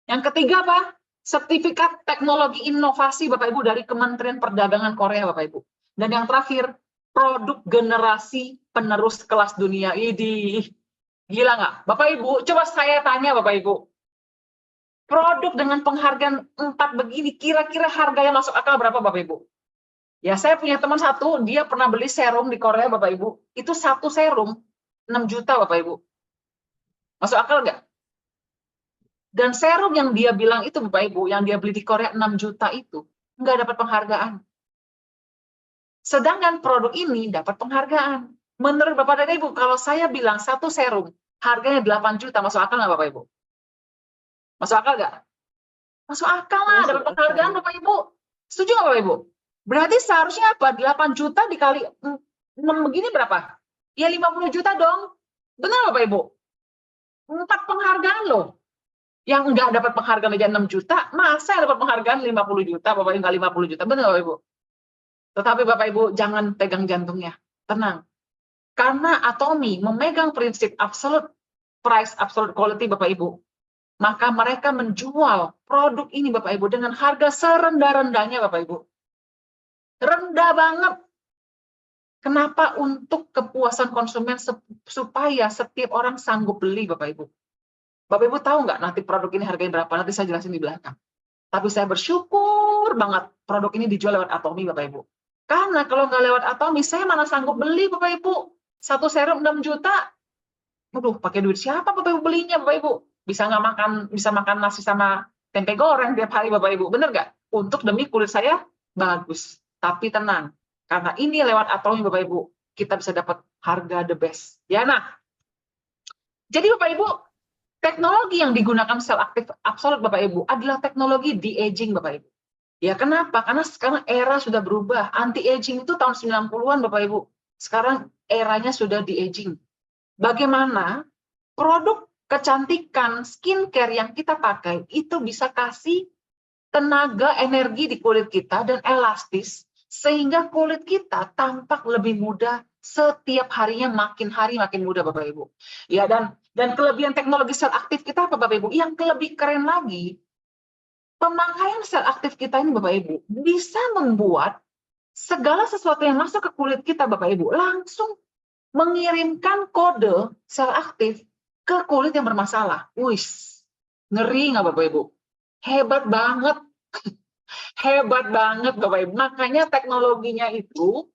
Yang ketiga apa? Sertifikat teknologi inovasi Bapak Ibu dari Kementerian Perdagangan Korea Bapak Ibu. Dan yang terakhir, produk generasi penerus kelas dunia. Idih. Gila nggak? Bapak Ibu, coba saya tanya Bapak Ibu. Produk dengan penghargaan 4 begini, kira-kira harganya masuk akal berapa Bapak Ibu? Ya, saya punya teman satu, dia pernah beli serum di Korea Bapak Ibu. Itu satu serum 6 juta Bapak Ibu. Masuk akal nggak? Dan serum yang dia bilang itu Bapak Ibu, yang dia beli di Korea 6 juta itu, nggak dapat penghargaan. Sedangkan produk ini dapat penghargaan. Menurut Bapak dan Ibu, kalau saya bilang satu serum, harganya 8 juta, masuk akal nggak Bapak Ibu? Masuk akal nggak? Masuk akal lah, dapat penghargaan Bapak Ibu. Setuju nggak Bapak Ibu? Berarti seharusnya apa? 8 juta dikali 6 begini berapa? Ya 50 juta dong. Benar Bapak Ibu? 4 penghargaan loh. Yang nggak dapat penghargaan aja 6 juta, masa yang dapat penghargaan 50 juta, Bapak Ibu nggak 50 juta. Benar Bapak Ibu? Tetapi Bapak Ibu, jangan pegang jantungnya. Tenang. Karena Atomy memegang prinsip absolute price, absolute quality Bapak Ibu. Maka mereka menjual produk ini Bapak Ibu dengan harga serendah-rendahnya Bapak Ibu. Rendah banget. Kenapa? Untuk kepuasan konsumen supaya setiap orang sanggup beli Bapak Ibu. Bapak Ibu tahu nggak nanti produk ini harganya berapa? Nanti saya jelasin di belakang. Tapi saya bersyukur banget produk ini dijual lewat Atomy Bapak Ibu. Karena kalau nggak lewat Atomy, saya mana sanggup beli Bapak Ibu. Satu serum 6 juta. Waduh, pakai duit siapa Bapak Ibu belinya Bapak Ibu? Bisa makan nasi sama tempe goreng tiap hari Bapak Ibu, bener nggak? Untuk demi kulit saya bagus, tapi tenang, karena ini lewat Atomy Bapak Ibu, kita bisa dapat harga the best. Ya, nah, jadi Bapak Ibu, teknologi yang digunakan sel aktif absolut Bapak Ibu adalah teknologi de-aging Bapak Ibu. Ya kenapa? Karena sekarang era sudah berubah. Anti-aging itu tahun 90-an Bapak Ibu. Sekarang eranya sudah de-aging. Bagaimana produk kecantikan skincare yang kita pakai itu bisa kasih tenaga energi di kulit kita dan elastis sehingga kulit kita tampak lebih muda setiap harinya, makin hari makin muda Bapak Ibu. Ya, dan kelebihan teknologi sel aktif kita apa Bapak Ibu? Yang lebih keren lagi, pemakaian sel aktif kita ini Bapak Ibu bisa membuat segala sesuatu yang masuk ke kulit kita Bapak Ibu langsung mengirimkan kode sel aktif ke kulit yang bermasalah. Wih, ngeri nggak Bapak Ibu? Hebat banget. Hebat banget Bapak Ibu. Makanya teknologinya itu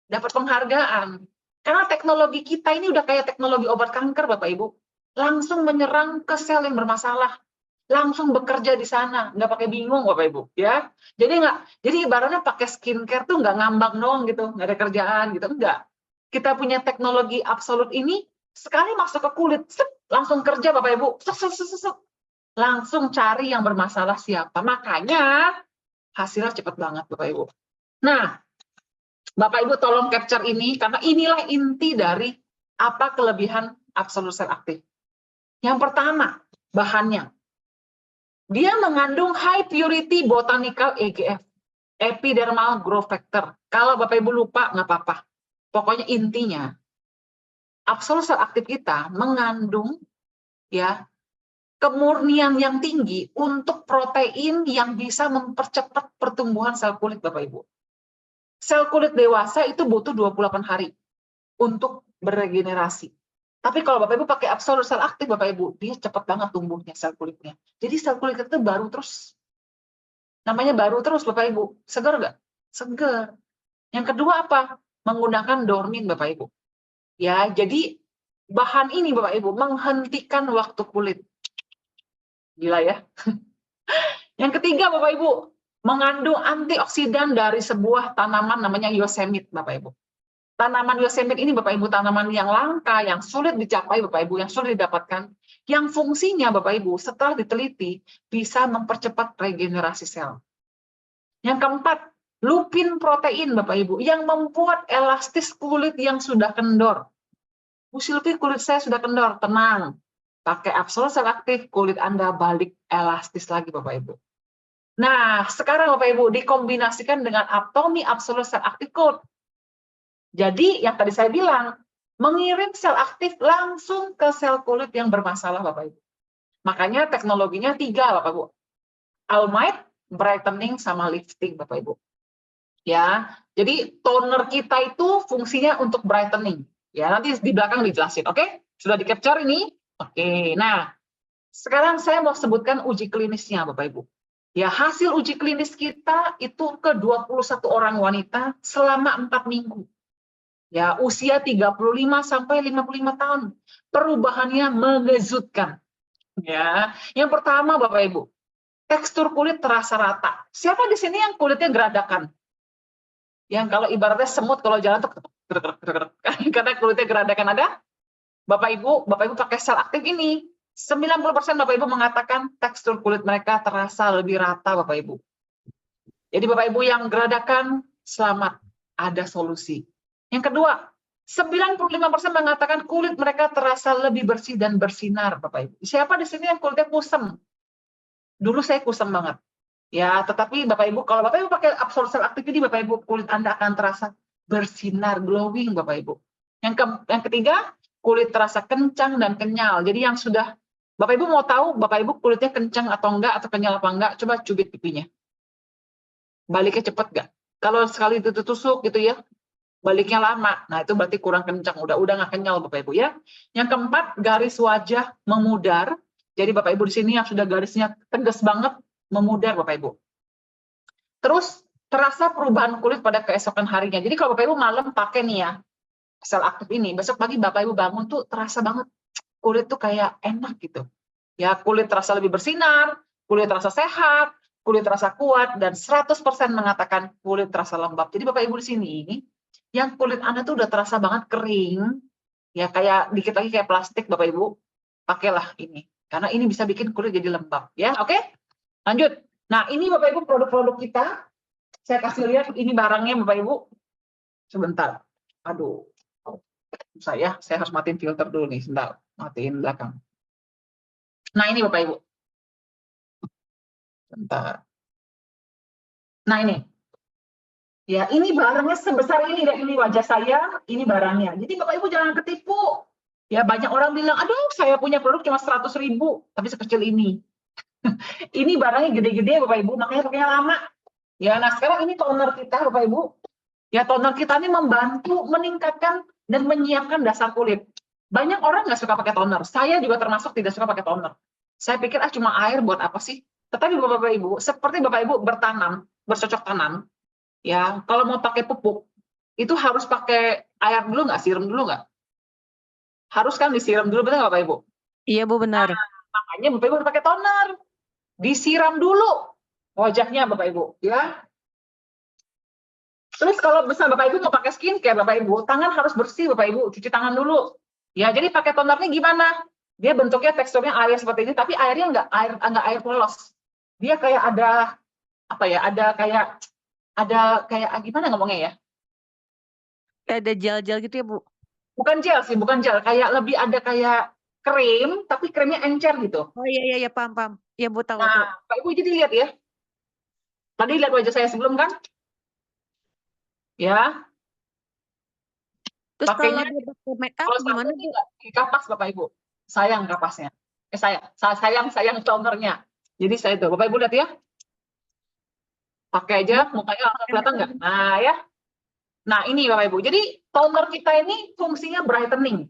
dapat penghargaan. Karena teknologi kita ini udah kayak teknologi obat kanker Bapak Ibu. Langsung menyerang ke sel yang bermasalah. Langsung bekerja di sana. Nggak pakai bingung Bapak Ibu. Ya. Jadi ibaratnya pakai skincare tuh nggak ngambang doang gitu. Nggak ada kerjaan gitu. Enggak. Kita punya teknologi absolut ini, sekali masuk ke kulit, langsung kerja Bapak Ibu, langsung cari yang bermasalah siapa. Makanya hasilnya cepat banget Bapak Ibu. Nah, Bapak Ibu tolong capture ini, karena inilah inti dari apa kelebihan Absolute Cell Active. Yang pertama, bahannya. Dia mengandung high purity botanical EGF, epidermal growth factor. Kalau Bapak Ibu lupa, nggak apa-apa. Pokoknya intinya, Absolute Cell Active kita mengandung ya kemurnian yang tinggi untuk protein yang bisa mempercepat pertumbuhan sel kulit Bapak Ibu. Sel kulit dewasa itu butuh 28 hari untuk beregenerasi. Tapi kalau Bapak Ibu pakai Absolute Cell Active Bapak Ibu, dia cepat banget tumbuhnya sel kulitnya. Jadi sel kulit itu baru terus. Namanya baru terus Bapak Ibu. Segar nggak? Segar. Yang kedua apa? Menggunakan Dormin Bapak Ibu. Ya, jadi bahan ini Bapak Ibu menghentikan waktu kulit. Gila ya. Yang ketiga Bapak Ibu, mengandung antioksidan dari sebuah tanaman namanya Yosemite Bapak Ibu. Tanaman Yosemite ini Bapak Ibu tanaman yang langka, yang sulit dicapai Bapak Ibu, yang sulit didapatkan, yang fungsinya Bapak Ibu setelah diteliti bisa mempercepat regenerasi sel. Yang keempat, lupin protein Bapak Ibu yang membuat elastis kulit yang sudah kendor. Bu Silvi, kulit saya sudah kendor, tenang. Pakai Absolut Sel Aktif, kulit Anda balik elastis lagi Bapak Ibu. Nah, sekarang Bapak Ibu dikombinasikan dengan Aptomi Absolut Sel Aktif Gold. Jadi yang tadi saya bilang, mengirim sel aktif langsung ke sel kulit yang bermasalah Bapak Ibu. Makanya teknologinya 3 Bapak Ibu. Almite, brightening, sama lifting Bapak Ibu. Ya, jadi toner kita itu fungsinya untuk brightening. Ya, nanti di belakang dijelasin. Oke? Sudah di-capture ini? Oke. Nah, sekarang saya mau sebutkan uji klinisnya Bapak Ibu. Ya, hasil uji klinis kita itu ke 21 orang wanita selama 4 minggu. Ya, usia 35 sampai 55 tahun. Perubahannya mengejutkan. Ya, yang pertama Bapak Ibu, tekstur kulit terasa rata. Siapa di sini yang kulitnya geradakan? Yang kalau ibaratnya semut kalau jalan tuh karena kulitnya geradakan ada? Bapak Ibu pakai sel aktif ini. 90% Bapak Ibu mengatakan tekstur kulit mereka terasa lebih rata Bapak Ibu. Jadi Bapak Ibu yang geradakan, selamat, ada solusi. Yang kedua, 95% mengatakan kulit mereka terasa lebih bersih dan bersinar, Bapak Ibu. Siapa di sini yang kulitnya kusem? Dulu saya kusem banget. Ya, tetapi Bapak Ibu, kalau Bapak Ibu pakai Absolut Sel Aktif ini, Bapak Ibu, kulit Anda akan terasa bersinar, glowing, Bapak Ibu. Yang ketiga, kulit terasa kencang dan kenyal. Jadi yang sudah, Bapak Ibu mau tahu, Bapak Ibu kulitnya kencang atau enggak, atau kenyal apa enggak, coba cubit pipinya. Baliknya cepet enggak? Kalau sekali itu tusuk gitu ya, baliknya lama, nah itu berarti kurang kencang, udah nggak kenyal Bapak Ibu ya. Yang keempat, garis wajah memudar. Jadi Bapak Ibu di sini yang sudah garisnya tegas banget, memudar Bapak Ibu. Terus terasa perubahan kulit pada keesokan harinya. Jadi kalau Bapak Ibu malam pakai nih ya, sel aktif ini, besok pagi Bapak Ibu bangun tuh terasa banget kulit tuh kayak enak gitu. Ya, kulit terasa lebih bersinar, kulit terasa sehat, kulit terasa kuat, dan 100% mengatakan kulit terasa lembab. Jadi Bapak Ibu di sini, yang kulit Anda tuh udah terasa banget kering, ya kayak dikit lagi kayak plastik Bapak Ibu, pakailah ini. Karena ini bisa bikin kulit jadi lembab. Ya, oke? Lanjut. Nah, ini Bapak Ibu produk-produk kita. Saya kasih lihat ini barangnya Bapak Ibu. Sebentar. Aduh. Saya harus matiin filter dulu nih. Sebentar. Matiin belakang. Nah, ini Bapak Ibu. Sebentar. Nah, ini. Ya, ini barangnya sebesar ini, dan ini wajah saya, ini barangnya. Jadi Bapak Ibu jangan ketipu. Ya, banyak orang bilang, aduh saya punya produk cuma 100.000, tapi sekecil ini. Ini barangnya gede-gede Bapak Ibu, makanya pakainya lama. Ya, nah sekarang ini toner kita Bapak Ibu. Ya, toner kita ini membantu meningkatkan dan menyiapkan dasar kulit. Banyak orang nggak suka pakai toner. Saya juga termasuk tidak suka pakai toner. Saya pikir, cuma air buat apa sih? Tetapi Bapak Ibu, seperti Bapak Ibu bertanam, bercocok tanam, ya, kalau mau pakai pupuk, itu harus pakai air dulu nggak, siram dulu nggak? Harus kan disiram dulu, benar nggak Bapak Ibu? Iya Bu, benar. Nah, makanya Bapak Ibu harus pakai toner. Disiram dulu wajahnya Bapak Ibu, ya. Terus kalau misalnya Bapak Ibu mau pakai skincare Bapak Ibu, tangan harus bersih Bapak Ibu, cuci tangan dulu. Ya, jadi pakai tonernya gimana? Dia bentuknya teksturnya air seperti ini, tapi airnya nggak air polos. Dia kayak ada apa ya? Ada kayak gimana ngomongnya ya? Ada gel-gel gitu ya Bu? Bukan gel sih, bukan gel. Kayak lebih ada kayak krim, tapi krimnya encer gitu. Oh iya paham. Iya Bu, tahu. Nah, Pak Ibu jadi lihat ya. Tadi lihat wajah saya sebelum kan? Ya. Terus Pakainya, kalau dia pakai make up kalau gimana satu Bu? nggak kapas Bapak Ibu. Sayang kapasnya. Sayang tonernya. Jadi saya tuh, Bapak Ibu lihat ya. Pakai aja, mukanya langsung kelihatan nggak? Nah ya. Nah ini Bapak Ibu. Jadi toner kita ini fungsinya brightening.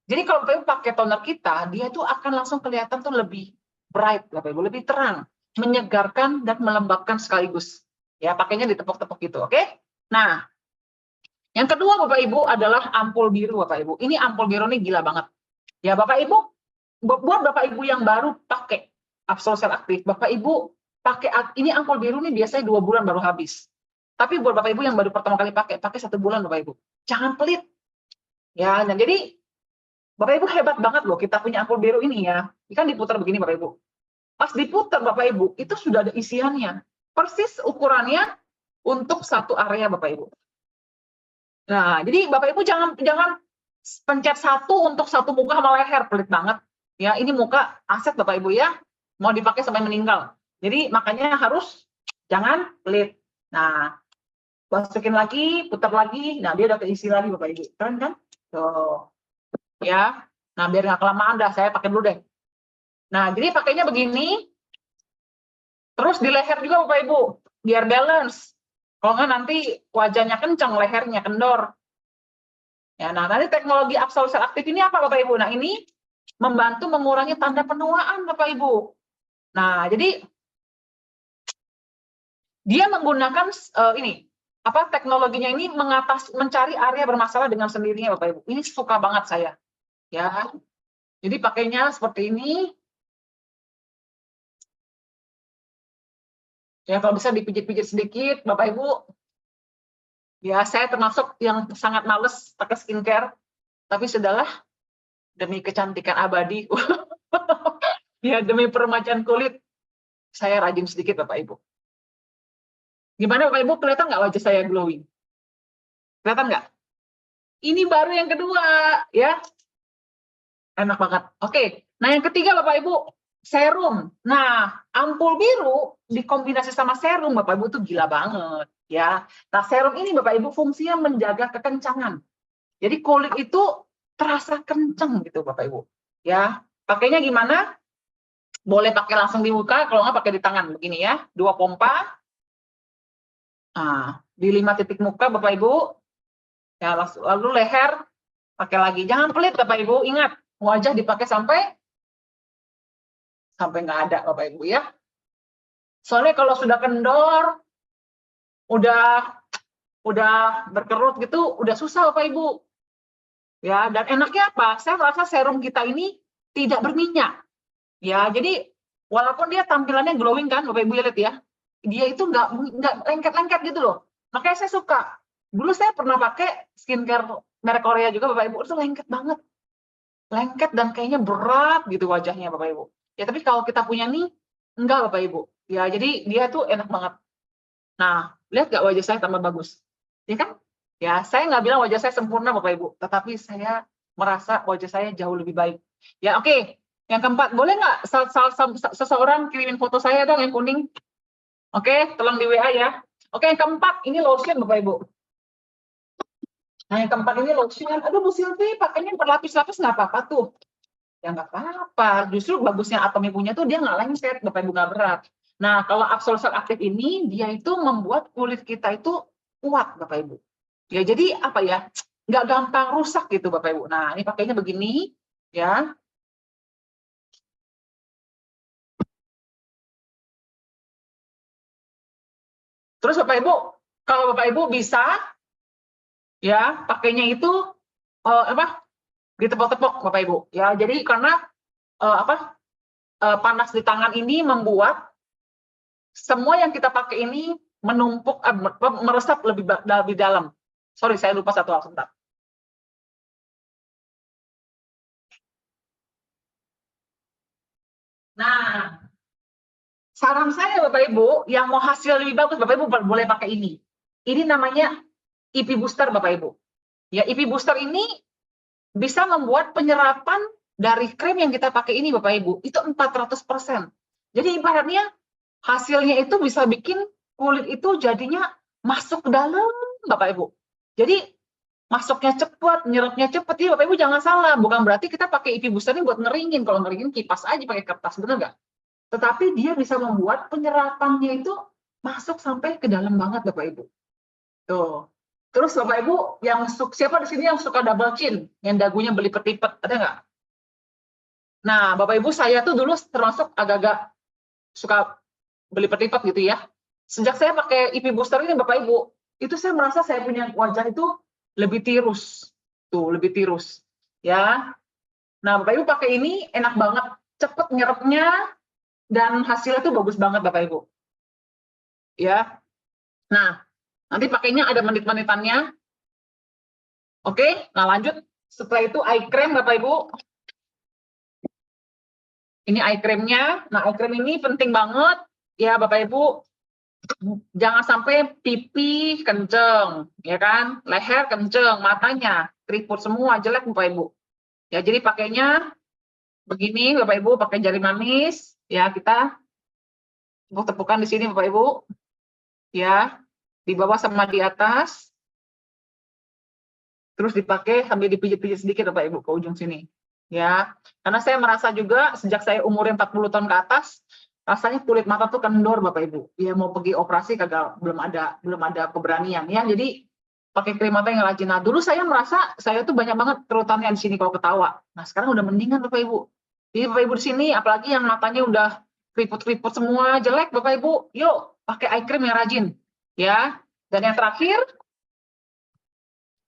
Jadi kalau Bapak Ibu pakai toner kita, dia tuh akan langsung kelihatan tuh lebih bright Bapak Ibu, lebih terang, menyegarkan dan melembabkan sekaligus. Ya, pakainya ditepuk-tepuk gitu, oke? Nah, yang kedua Bapak Ibu adalah ampul biru Bapak Ibu. Ini ampul biru ini gila banget. Ya Bapak Ibu, buat Bapak Ibu yang baru pakai Absolut Sel Aktif, Bapak Ibu pakai ini ampul biru nih biasanya 2 bulan baru habis. Tapi buat Bapak Ibu yang baru pertama kali pakai 1 bulan Bapak Ibu. jangan pelit. Ya, nah jadi Bapak Ibu hebat banget loh, kita punya ampul biru ini ya. Ini kan diputar begini Bapak Ibu. Pas diputar Bapak Ibu, itu sudah ada isiannya. Persis ukurannya untuk satu area Bapak Ibu. Nah, jadi Bapak Ibu jangan pencet satu untuk satu muka sama leher, pelit banget. Ya, ini muka aset Bapak Ibu ya, mau dipakai sampai meninggal. Jadi makanya harus jangan pelit. Nah, masukin lagi, putar lagi, nah dia udah keisi lagi Bapak Ibu. Keren kan? Tuh. Ya, nah biar nggak kelamaan dah, saya pakai dulu deh. Nah, jadi pakainya begini, terus di leher juga Bapak Ibu, biar balance. Kalau nggak nanti wajahnya kencang, lehernya kendor. Ya, nah nanti teknologi absolut sel aktif ini apa Bapak Ibu? Nah ini membantu mengurangi tanda penuaan Bapak Ibu. Nah, jadi dia menggunakan teknologinya ini mencari area bermasalah dengan sendirinya Bapak Ibu. Ini suka banget saya. Ya, jadi pakainya seperti ini. Ya, kalau bisa dipijit-pijit sedikit, Bapak Ibu. Ya, saya termasuk yang sangat males pakai skincare, tapi sudahlah demi kecantikan abadi, ya demi peremajaan kulit, saya rajin sedikit Bapak Ibu. Gimana Bapak Ibu, kelihatan nggak wajah saya glowing? Kelihatan nggak? Ini baru yang kedua, ya. Enak banget. Oke, nah yang ketiga Bapak Ibu, serum. Nah, ampul biru dikombinasi sama serum Bapak Ibu itu gila banget, ya. Nah, serum ini Bapak Ibu fungsinya menjaga kekencangan. Jadi kulit itu terasa kencang gitu Bapak Ibu. Ya, pakainya gimana? Boleh pakai langsung di muka, kalau nggak pakai di tangan begini ya. 2 pompa. Nah, di 5 titik muka Bapak Ibu. Ya, lalu leher pakai lagi. Jangan pelit Bapak Ibu, ingat. Wajah dipakai sampai nggak ada Bapak Ibu ya. Soalnya kalau sudah kendor, udah berkerut gitu, udah susah Bapak Ibu. Ya, dan enaknya apa? Saya merasa serum kita ini tidak berminyak. Ya, jadi walaupun dia tampilannya glowing kan, Bapak Ibu lihat ya, dia itu nggak lengket-lengket gitu loh. Makanya saya suka. Dulu saya pernah pakai skincare merek Korea juga Bapak Ibu, itu lengket banget. Lengket dan kayaknya berat gitu wajahnya Bapak Ibu. Ya tapi kalau kita punya nih, enggak Bapak Ibu. Ya jadi dia tuh enak banget. Nah, lihat nggak wajah saya tambah bagus? Ya kan? Ya, saya nggak bilang wajah saya sempurna Bapak Ibu, tetapi saya merasa wajah saya jauh lebih baik. Ya oke. Yang keempat, boleh nggak seseorang kirimin foto saya dong yang kuning? Oke, tolong di WA ya. Oke, yang keempat, ini lotion Bapak Ibu. Nah, yang keempat ini lotion. Aduh, Bu Silvi, pakainya berlapis-lapis nggak apa-apa tuh. Ya nggak apa-apa. Justru bagusnya Atom punya tuh dia nggak lengket, Bapak Ibu nggak berat. Nah, kalau Absolut Sel Aktif ini, dia itu membuat kulit kita itu kuat, Bapak Ibu. Ya, jadi apa ya, nggak gampang rusak gitu, Bapak Ibu. Nah, ini pakainya begini, ya. Terus Bapak Ibu, kalau Bapak Ibu bisa, ya pakainya itu ditepok-tepok Bapak Ibu ya. Jadi karena panas di tangan ini membuat semua yang kita pakai ini menumpuk meresap lebih dalam. Sorry, saya lupa satu hal sebentar. Nah, saran saya Bapak Ibu yang mau hasil lebih bagus Bapak Ibu boleh pakai ini. Ini namanya IP Booster Bapak Ibu. Ya, IP Booster ini bisa membuat penyerapan dari krim yang kita pakai ini Bapak Ibu, itu 400%. Jadi ibaratnya hasilnya itu bisa bikin kulit itu jadinya masuk ke dalam Bapak Ibu. Jadi masuknya cepat, nyerapnya cepat. Jadi Bapak Ibu jangan salah, bukan berarti kita pakai IP Booster ini buat ngeringin. Kalau ngeringin kipas aja pakai kertas, benar nggak? Tetapi dia bisa membuat penyerapannya itu masuk sampai ke dalam banget Bapak Ibu. Tuh. Terus Bapak Ibu yang siapa di sini yang suka double chin, yang dagunya belipet-lipet, ada nggak? Nah, Bapak Ibu saya tuh dulu termasuk agak-agak suka belipet-lipet gitu ya. Sejak saya pakai IP Booster ini Bapak Ibu, itu saya merasa saya punya wajah itu lebih tirus. Tuh, lebih tirus. Ya. Nah, Bapak Ibu pakai ini enak banget, cepet nyerapnya dan hasilnya tuh bagus banget Bapak Ibu. Ya. Nah, nanti pakainya ada menit-menitannya. Oke, nah lanjut. Setelah itu eye cream Bapak Ibu. Ini eye creamnya. Nah, eye cream ini penting banget ya Bapak Ibu. Jangan sampai pipi kenceng, ya kan? Leher kenceng, matanya keriput semua, jelek Bapak Ibu. Ya, jadi pakainya begini Bapak Ibu, pakai jari manis. Ya, kita tepuk-tepukan di sini Bapak Ibu. Ya, di bawah sama di atas. Terus dipakai sambil dipijit-pijit sedikit Bapak Ibu ke ujung sini. Ya, karena saya merasa juga sejak saya umurnya 40 tahun ke atas, rasanya kulit mata tuh kendor Bapak Ibu. Ya mau pergi operasi kagak, belum ada keberanian ya. Jadi pakai krim mata yang rajin. Nah, dulu saya merasa saya tuh banyak banget kerutannya di sini kalau ketawa. Nah, sekarang udah mendingan Bapak Ibu. Jadi Bapak Ibu di sini apalagi yang matanya udah keriput-keriput semua jelek Bapak Ibu, yuk pakai eye cream yang rajin ya. Dan yang terakhir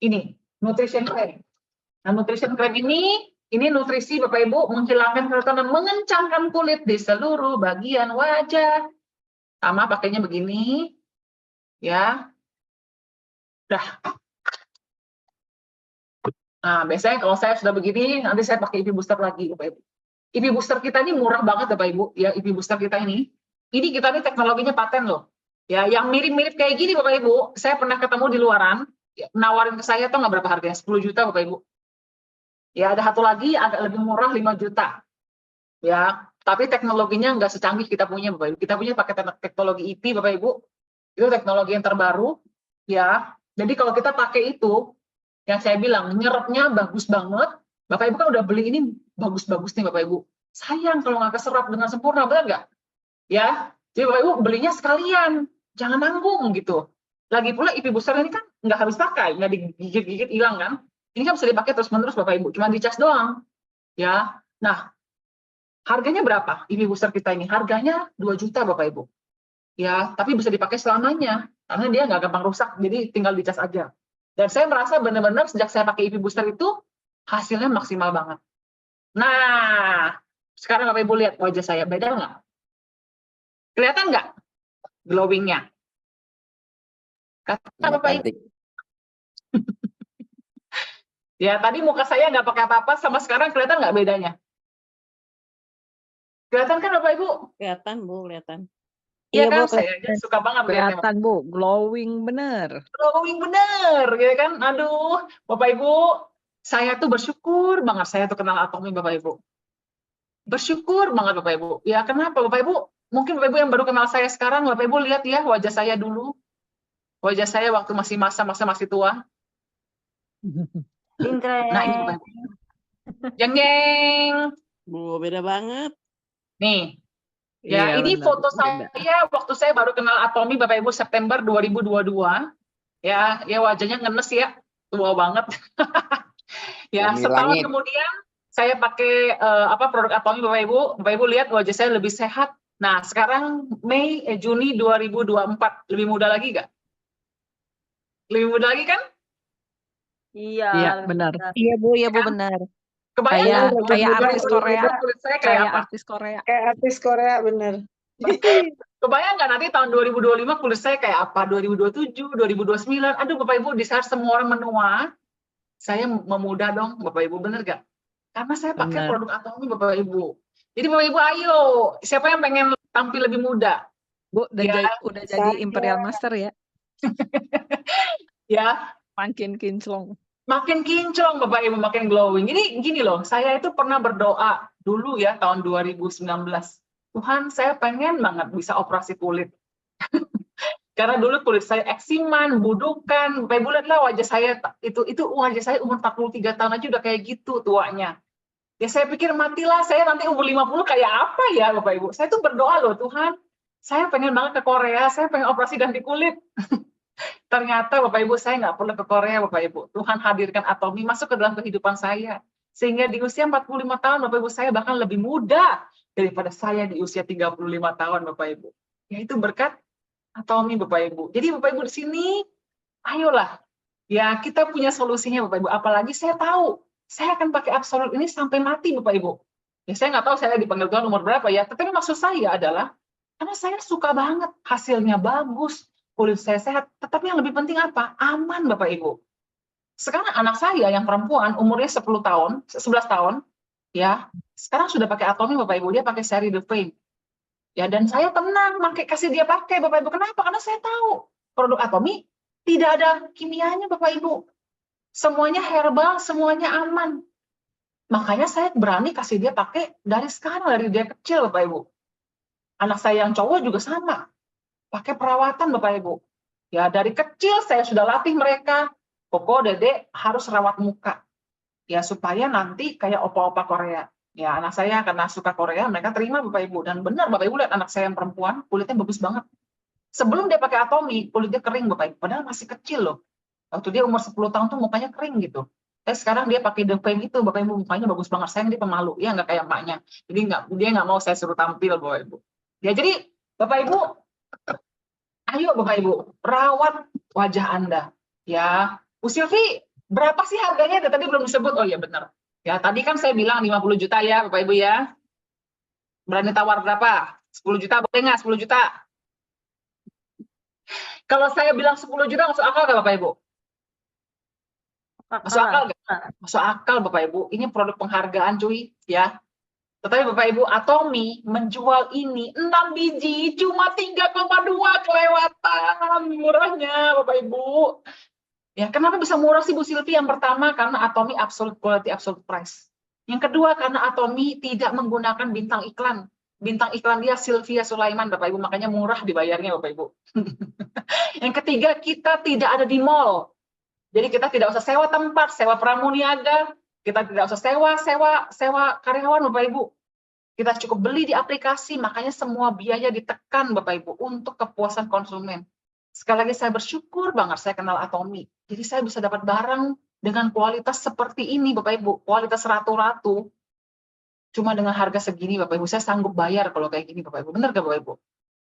ini nutrition cream. Nah, nutrition cream ini nutrisi Bapak Ibu menghilangkan kerutan dan mengencangkan kulit di seluruh bagian wajah. Sama pakainya begini. Ya. Dah. Nah, biasanya kalau saya sudah begini, nanti saya pakai IP booster lagi Bapak Ibu. IP booster kita ini murah banget Bapak Ibu. Ya, IP booster kita ini kita nih teknologinya paten loh. Ya, yang mirip-mirip kayak gini Bapak Ibu, saya pernah ketemu di luaran, nawarin ke saya tuh nggak berapa harganya, 10 juta Bapak Ibu. Ya, ada satu lagi agak lebih murah 5 juta. Ya, tapi teknologinya nggak secanggih kita punya Bapak Ibu. Kita punya pakai teknologi IP Bapak Ibu. Itu teknologi yang terbaru. Ya, jadi kalau kita pakai itu, yang saya bilang nyerapnya bagus banget. Bapak Ibu kan udah beli ini bagus-bagus nih Bapak Ibu. Sayang kalau nggak keserap dengan sempurna, benar nggak? Ya, jadi Bapak Ibu belinya sekalian, jangan nanggung gitu. Lagi pula IP booster ini kan nggak habis pakai, nggak digigit-gigit hilang kan? Ini kan bisa dipakai terus-menerus Bapak Ibu, cuma dicas doang. Ya, nah harganya berapa IP booster kita ini? Harganya 2 juta Bapak Ibu. Ya, tapi bisa dipakai selamanya karena dia nggak gampang rusak, jadi tinggal dicas aja. Dan saya merasa benar-benar sejak saya pakai IP booster itu hasilnya maksimal banget. Nah, sekarang Bapak Ibu lihat wajah saya, beda nggak? Kelihatan nggak glowing-nya? Kata Bapak Ibu. Ya, tadi muka saya nggak pakai apa-apa, sama sekarang kelihatan nggak bedanya? Kelihatan kan Bapak Ibu? Kelihatan Bu, kelihatan. Iya Iya, kan, Bu, saya aja suka banget lihatnya. kelihatan Bu, glowing bener. Glowing bener, gitu kan? Aduh, Bapak Ibu, saya tuh bersyukur banget saya tuh kenal Atomy Bapak Ibu. Bersyukur banget Bapak Ibu. Ya kenapa Bapak Ibu? Mungkin Bapak Ibu yang baru kenal saya sekarang, Bapak Ibu lihat ya wajah saya dulu. Wajah saya waktu masih masa-masa masih tua. Nah ini Bapak Ibu. Jeng jeng. Bu, beda banget. Nih. Ya, Iya, ini benar, foto beda. saya waktu saya baru kenal Atomy Bapak Ibu September 2022. Ya wajahnya ngenes ya, tua banget. Ya, setahun kemudian saya pakai produk Atomy Bapak Ibu lihat wajah saya lebih sehat. Nah, sekarang Juni 2024, lebih muda lagi nggak? Lebih muda lagi kan? Iya, benar. Iya Bu, benar. Kebayang nggak? Kayak artis Korea. Kulit saya kayak apa? artis Korea. Kayak artis Korea benar. Kebayang nggak nanti tahun 2025 kulit saya kayak apa? 2027, 2029. Aduh Bapak Ibu, di saat semua orang menua, saya memuda dong Bapak Ibu, bener gak? Karena saya pakai Bener. produk Atomy Bapak Ibu. Jadi Bapak Ibu ayo, siapa yang pengen tampil lebih muda? Bu, Ya. udah jadi Imperial Master ya. Ya, Makin kinclong. makin kinclong Bapak Ibu, makin glowing. Jadi gini loh, saya itu pernah berdoa dulu ya tahun 2019. Tuhan, saya pengen banget bisa operasi kulit. Karena dulu kulit saya eksiman, budukan. Bapak Ibu lihatlah wajah saya itu wajah saya umur 43 tahun aja udah kayak gitu tuanya. Ya saya pikir matilah saya nanti umur 50 kayak apa ya Bapak Ibu. Saya tuh berdoa loh, Tuhan, saya pengen banget ke Korea, saya pengen operasi ganti kulit. Ternyata Bapak Ibu saya nggak perlu ke Korea Bapak Ibu. Tuhan hadirkan Atomy masuk ke dalam kehidupan saya. Sehingga di usia 45 tahun Bapak Ibu saya bahkan lebih muda daripada saya di usia 35 tahun Bapak Ibu. Yaitu berkat Atomy Bapak Ibu. Jadi Bapak Ibu di sini, ayolah. Ya kita punya solusinya Bapak Ibu. Apalagi saya tahu, saya akan pakai Absolut ini sampai mati Bapak Ibu. Ya saya nggak tahu saya dipanggil Tuhan umur berapa ya. Tetapi maksud saya adalah, karena saya suka banget, hasilnya bagus. Kulit saya sehat, tetapi yang lebih penting apa? Aman Bapak Ibu. Sekarang anak saya yang perempuan umurnya 10 tahun, 11 tahun, ya, sekarang sudah pakai Atomy Bapak Ibu, dia pakai seri The Fame. Ya, dan saya tenang kasih dia pakai Bapak Ibu. Kenapa? Karena saya tahu produk Atomy tidak ada kimianya Bapak Ibu. Semuanya herbal, semuanya aman. Makanya saya berani kasih dia pakai dari sekarang, dari dia kecil Bapak Ibu. Anak saya yang cowok juga sama. Pakai perawatan Bapak Ibu. Ya, dari kecil saya sudah latih mereka. Koko, Dede harus rawat muka. Ya, supaya nanti kayak opa-opa Korea. Ya, anak saya karena suka Korea, mereka terima Bapak Ibu. Dan benar Bapak Ibu lihat anak saya yang perempuan, kulitnya bagus banget. Sebelum dia pakai Atomy, kulitnya kering Bapak Ibu. Padahal masih kecil loh. Waktu dia umur 10 tahun tuh mukanya kering gitu. Sekarang dia pakai The Fame itu, Bapak Ibu mukanya bagus banget. Sayang dia pemalu, ya nggak kayak emaknya. Jadi dia nggak mau saya suruh tampil Bapak Ibu. Ya, jadi Bapak Ibu, ayo Bapak Ibu, rawat wajah Anda. Ya, Bu Silvi, berapa sih harganya? Tadi belum disebut. Oh iya benar. Ya, tadi kan saya bilang 50 juta ya Bapak Ibu ya. Berani tawar berapa? 10 juta boleh nggak? 10 juta? Kalau saya bilang 10 juta masuk akal nggak Bapak Ibu? Masuk akal nggak? Masuk akal Bapak Ibu. Ini produk penghargaan cuy ya. Tetapi Bapak Ibu, Atomy menjual ini 6 biji cuma 3,2 kelewatan murahnya Bapak Ibu. Ya, kenapa bisa murah sih Bu Silvi? Yang pertama karena Atomy absolute quality, absolute price. Yang kedua karena Atomy tidak menggunakan bintang iklan. Bintang iklan dia Sylvia Sulaiman Bapak Ibu, makanya murah dibayarnya Bapak Ibu. Yang ketiga, kita tidak ada di mall. Jadi kita tidak usah sewa tempat, sewa pramuniaga, kita tidak usah sewa karyawan Bapak Ibu. Kita cukup beli di aplikasi, makanya semua biaya ditekan Bapak Ibu untuk kepuasan konsumen. Sekali lagi saya bersyukur banget saya kenal Atomy. Jadi saya bisa dapat barang dengan kualitas seperti ini Bapak Ibu, kualitas ratu-ratu. Cuma dengan harga segini Bapak Ibu, saya sanggup bayar kalau kayak gini Bapak Ibu. Benar gak Bapak Ibu?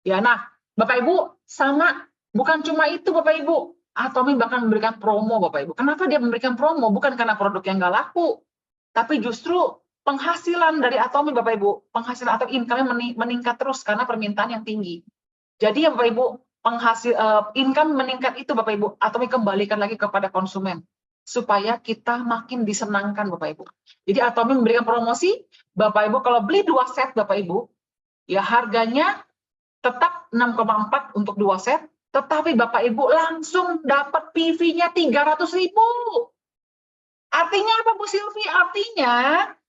Ya, nah Bapak Ibu sama, bukan cuma itu Bapak Ibu. Atomy bahkan memberikan promo Bapak Ibu. Kenapa dia memberikan promo? Bukan karena produk yang nggak laku, tapi justru penghasilan dari Atomy Bapak Ibu, penghasilan atau income-nya meningkat terus karena permintaan yang tinggi. Jadi ya Bapak Ibu, income meningkat itu Bapak Ibu, Atomy kembalikan lagi kepada konsumen supaya kita makin disenangkan Bapak Ibu. Jadi Atomy memberikan promosi, Bapak Ibu kalau beli 2 set Bapak Ibu, ya harganya tetap 6,4 untuk 2 set, tetapi Bapak Ibu langsung dapat PV-nya 300.000. Artinya apa Bu Silvi? Artinya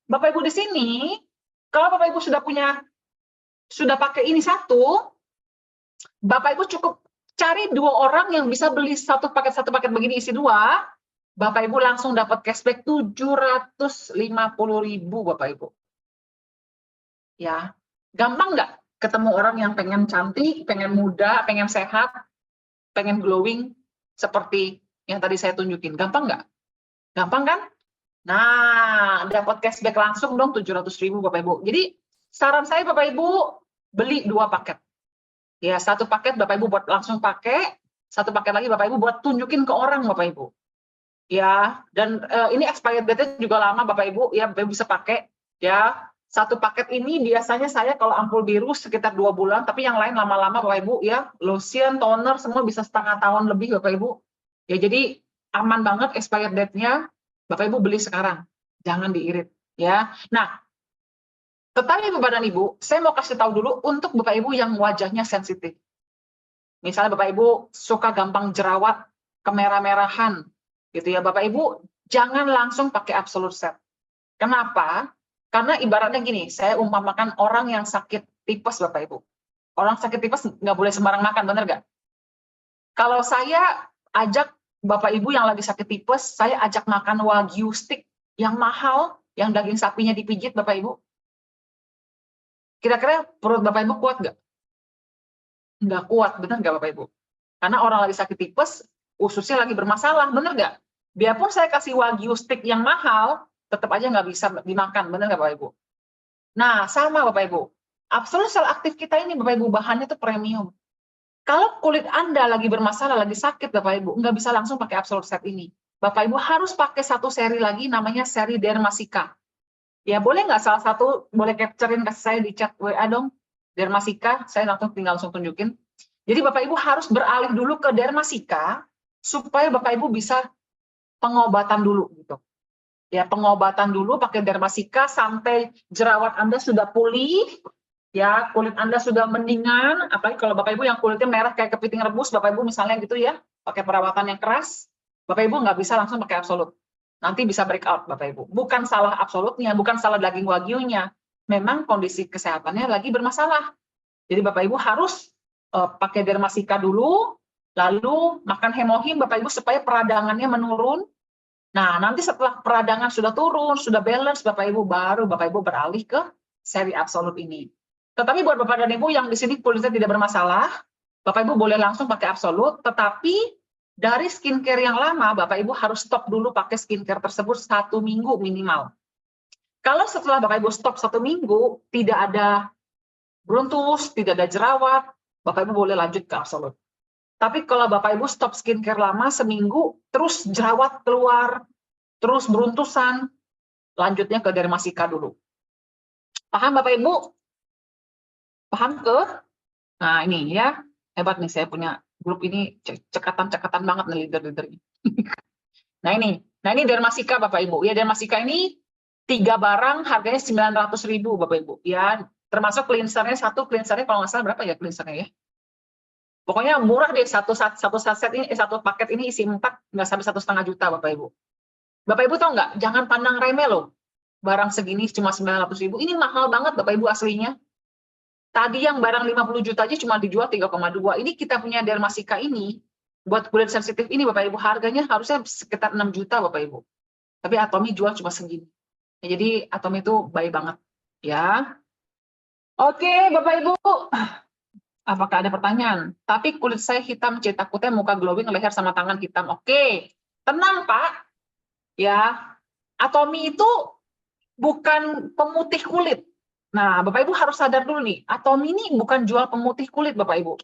Bapak Ibu di sini, kalau Bapak Ibu sudah pakai ini satu, Bapak Ibu cukup cari 2 orang yang bisa beli satu paket begini isi 2, Bapak Ibu langsung dapat cashback 750.000 Bapak Ibu. Ya, gampang nggak ketemu orang yang pengen cantik, pengen muda, pengen sehat, pengen glowing seperti yang tadi saya tunjukin? Gampang nggak? Gampang kan? Nah, dapat cashback langsung dong 700.000 Bapak Ibu. Jadi saran saya Bapak Ibu beli 2 paket. Ya, 1 paket Bapak Ibu buat langsung pakai, 1 paket lagi Bapak Ibu buat tunjukin ke orang Bapak Ibu. Ya, dan ini expired date-nya juga lama Bapak Ibu, ya Bapak Ibu bisa pakai. Ya, 1 paket ini biasanya saya kalau ampul biru sekitar 2 bulan, tapi yang lain lama-lama Bapak Ibu ya, lotion, toner semua bisa setengah tahun lebih Bapak Ibu. Ya, jadi aman banget expired date-nya. Bapak Ibu beli sekarang, jangan diirit ya. Nah, tetapi Bapak dan Ibu, saya mau kasih tahu dulu untuk Bapak Ibu yang wajahnya sensitif. Misalnya Bapak Ibu suka gampang jerawat, kemerah-merahan, gitu ya. Bapak Ibu jangan langsung pakai absolute set. Kenapa? Karena ibaratnya gini, saya umpamakan orang yang sakit tipes Bapak Ibu. Orang sakit tipes nggak boleh sembarang makan, bener nggak? Kalau saya ajak Bapak Ibu yang lagi sakit tipes, saya ajak makan wagyu stick yang mahal, yang daging sapinya dipijit Bapak Ibu. Kira-kira perut Bapak Ibu kuat nggak? Nggak kuat, bener nggak Bapak Ibu? Karena orang lagi sakit tipes, ususnya lagi bermasalah, bener nggak? Biarpun saya kasih wagyu stick yang mahal, tetap aja nggak bisa dimakan, bener nggak Bapak Ibu? Nah, sama Bapak Ibu. Absolute sel aktif kita ini Bapak Ibu, bahannya itu premium. Kalau kulit Anda lagi bermasalah, lagi sakit Bapak Ibu, nggak bisa langsung pakai absolute set ini. Bapak Ibu harus pakai 1 seri lagi, namanya seri Dermasika. Ya, boleh nggak salah satu, boleh capture-in kasih saya di chat WA dong, Dermasika, saya tinggal langsung tunjukin. Jadi Bapak Ibu harus beralih dulu ke Dermasika, supaya Bapak Ibu bisa pengobatan dulu gitu. Ya, pengobatan dulu pakai Dermasika sampai jerawat Anda sudah pulih, ya, kulit Anda sudah mendingan, apalagi kalau Bapak Ibu yang kulitnya merah kayak kepiting rebus, Bapak Ibu misalnya gitu ya, pakai perawatan yang keras, Bapak Ibu nggak bisa langsung pakai absolut. Nanti bisa breakout Bapak Ibu. Bukan salah absolutnya, bukan salah daging wagyunya. Memang kondisi kesehatannya lagi bermasalah. Jadi Bapak Ibu harus pakai Dermasika dulu, lalu makan hemohim Bapak Ibu supaya peradangannya menurun. Nah, nanti setelah peradangan sudah turun, sudah balance, Bapak Ibu baru Bapak Ibu beralih ke seri absolut ini. Tetapi buat Bapak dan Ibu yang di sini kulitnya tidak bermasalah, Bapak Ibu boleh langsung pakai absolut, tetapi dari skincare yang lama, Bapak Ibu harus stop dulu pakai skincare tersebut 1 minggu minimal. Kalau setelah Bapak Ibu stop 1 minggu, tidak ada beruntus, tidak ada jerawat, Bapak Ibu boleh lanjut ke absolut. Tapi kalau Bapak Ibu stop skincare lama seminggu, terus jerawat keluar, terus beruntusan, lanjutnya ke Dermasika dulu. Paham Bapak Ibu? Paham ke? Nah ini ya, hebat nih saya punya grup ini, cekatan-cekatan banget nih leader-leadernya. Nah ini Dermasika Bapak Ibu. Ya Dermasika ini 3 barang harganya 900.000 Bapak Ibu. Ya, termasuk cleansernya, satu cleansernya kalau nggak salah berapa ya cleansernya ya? Pokoknya murah deh, satu saset ini, satu paket ini isi 4, nggak sampai 1,5 juta Bapak Ibu. Bapak Ibu tahu nggak? Jangan pandang remeh loh. Barang segini cuma 900.000. Ini mahal banget Bapak Ibu aslinya. Tadi yang barang 50 juta aja cuma dijual 3,2. Ini kita punya Dermasika ini, buat kulit sensitif ini Bapak Ibu, harganya harusnya sekitar 6 juta Bapak Ibu. Tapi Atomy jual cuma segini. Ya, jadi Atomy itu baik banget. Ya. Oke Bapak Ibu. Apakah ada pertanyaan? Tapi kulit saya hitam, takutnya muka glowing, leher sama tangan hitam. Oke, tenang Pak. Ya, Atomy itu bukan pemutih kulit. Nah, Bapak Ibu harus sadar dulu nih, Atomy ini bukan jual pemutih kulit Bapak Ibu.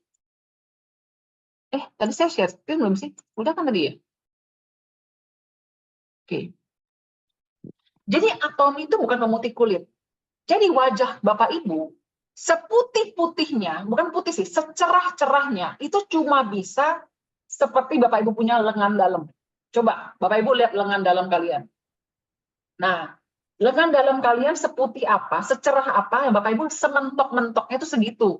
Tadi saya share screen belum sih? Udah kan tadi ya? Oke. Jadi Atomy itu bukan pemutih kulit. Jadi wajah Bapak Ibu seputih-putihnya, bukan putih sih, secerah-cerahnya, itu cuma bisa seperti Bapak Ibu punya lengan dalam. Coba, Bapak Ibu lihat lengan dalam kalian. Nah, lengan dalam kalian seputih apa, secerah apa, yang Bapak Ibu sementok-mentoknya itu segitu.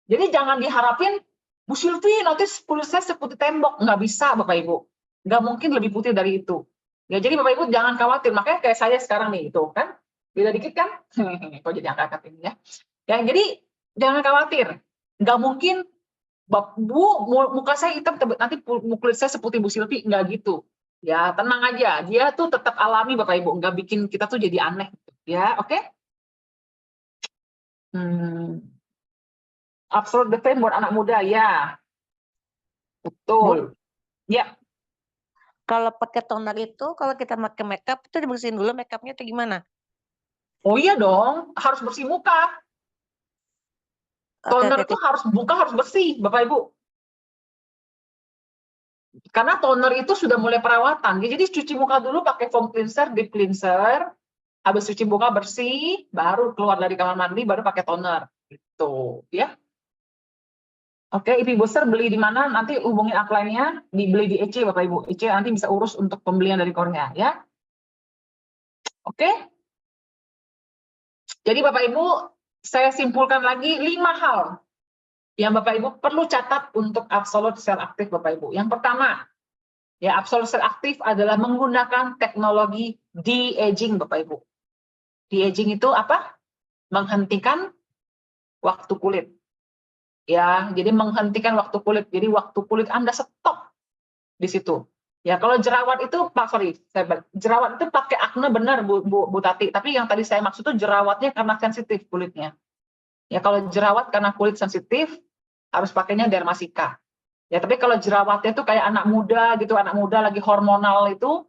Jadi jangan diharapin, Bu Sylvie nanti kulit saya seputih tembok. Nggak bisa Bapak Ibu. Nggak mungkin lebih putih dari itu. Ya, jadi Bapak Ibu jangan khawatir, makanya kayak saya sekarang nih, itu kan, beda dikit kan? Kok jadi angkat ini ya. Ya, jadi jangan khawatir, nggak mungkin Bu muka saya hitam nanti kulit saya seputih Bu Sylvie, nggak gitu. Ya tenang aja, dia tuh tetap alami Bapak Ibu, nggak bikin kita tuh jadi aneh. Ya oke. Absolute Defense buat anak muda ya, betul. Ya. Kalau pakai toner itu, kalau kita pakai makeup itu dibersihin dulu makeupnya atau gimana? Oh iya dong, harus bersih muka. Toner itu harus bersih, Bapak Ibu. Karena toner itu sudah mulai perawatan. Jadi cuci muka dulu pakai foam cleanser, deep cleanser. Habis cuci muka bersih, baru keluar dari kamar mandi, baru pakai toner. Gitu, ya. Oke, Ibu Buster beli di mana? Nanti hubungi upline-nya, dibeli di EC Bapak Ibu. EC nanti bisa urus untuk pembelian dari Korea, ya. Oke. Jadi Bapak Ibu, saya simpulkan lagi 5 hal yang Bapak Ibu perlu catat untuk absolute sel aktif Bapak Ibu. Yang pertama, ya absolute sel aktif adalah menggunakan teknologi de-aging Bapak Ibu. De-aging itu apa? Menghentikan waktu kulit. Ya, jadi menghentikan waktu kulit. Jadi waktu kulit Anda stop di situ. Ya, kalau jerawat itu, jerawat itu pakai akne benar Bu Tati. Tapi yang tadi saya maksud itu jerawatnya karena sensitif kulitnya. Ya, kalau jerawat karena kulit sensitif, harus pakainya Dermasika. Ya, tapi kalau jerawatnya itu kayak anak muda gitu, anak muda lagi hormonal itu,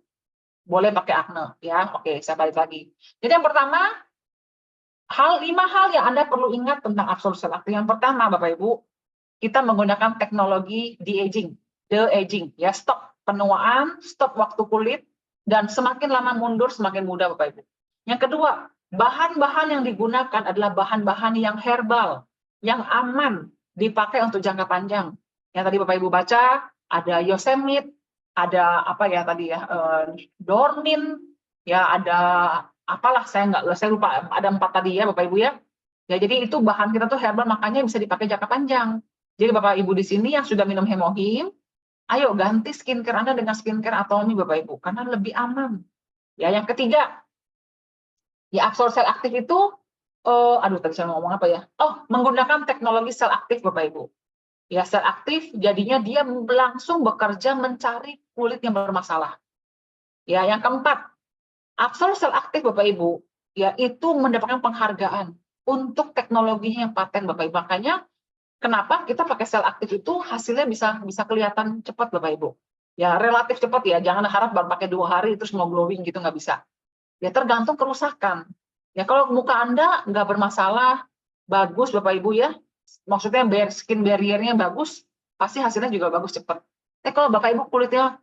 boleh pakai akne. Ya, oke, saya balik lagi. Jadi yang pertama, 5 hal yang Anda perlu ingat tentang absolute sel aktif. Yang pertama, Bapak Ibu, kita menggunakan teknologi de-aging. Ya, stop penuaan, stop waktu kulit, dan semakin lama mundur, semakin muda Bapak Ibu. Yang kedua, bahan-bahan yang digunakan adalah bahan-bahan yang herbal, yang aman, dipakai untuk jangka panjang. Yang tadi Bapak Ibu baca, ada Yosemite, ada apa ya tadi ya, dormin, ya ada apalah saya lupa, ada 4 tadi ya Bapak Ibu ya. Ya jadi itu bahan kita tuh herbal, makanya bisa dipakai jangka panjang. Jadi Bapak Ibu di sini yang sudah minum Hemohim, ayo ganti skincare Anda dengan skincare Atomy Bapak Ibu, karena lebih aman. Ya yang ketiga, ya Absol sel aktif itu, aduh tadi saya ngomong apa ya? Oh, menggunakan teknologi sel aktif Bapak Ibu. Ya sel aktif jadinya dia langsung bekerja mencari kulit yang bermasalah. Ya yang keempat, Absol sel aktif Bapak Ibu, ya itu mendapatkan penghargaan untuk teknologinya yang paten Bapak Ibu. Makanya kenapa kita pakai sel aktif itu hasilnya bisa kelihatan cepat Bapak Ibu. Ya relatif cepat ya, jangan harap baru pakai 2 hari terus mau glowing gitu, nggak bisa. Ya tergantung kerusakan. Ya kalau muka Anda nggak bermasalah, bagus Bapak Ibu ya, maksudnya skin barrier-nya bagus, pasti hasilnya juga bagus cepat. Kalau Bapak Ibu kulitnya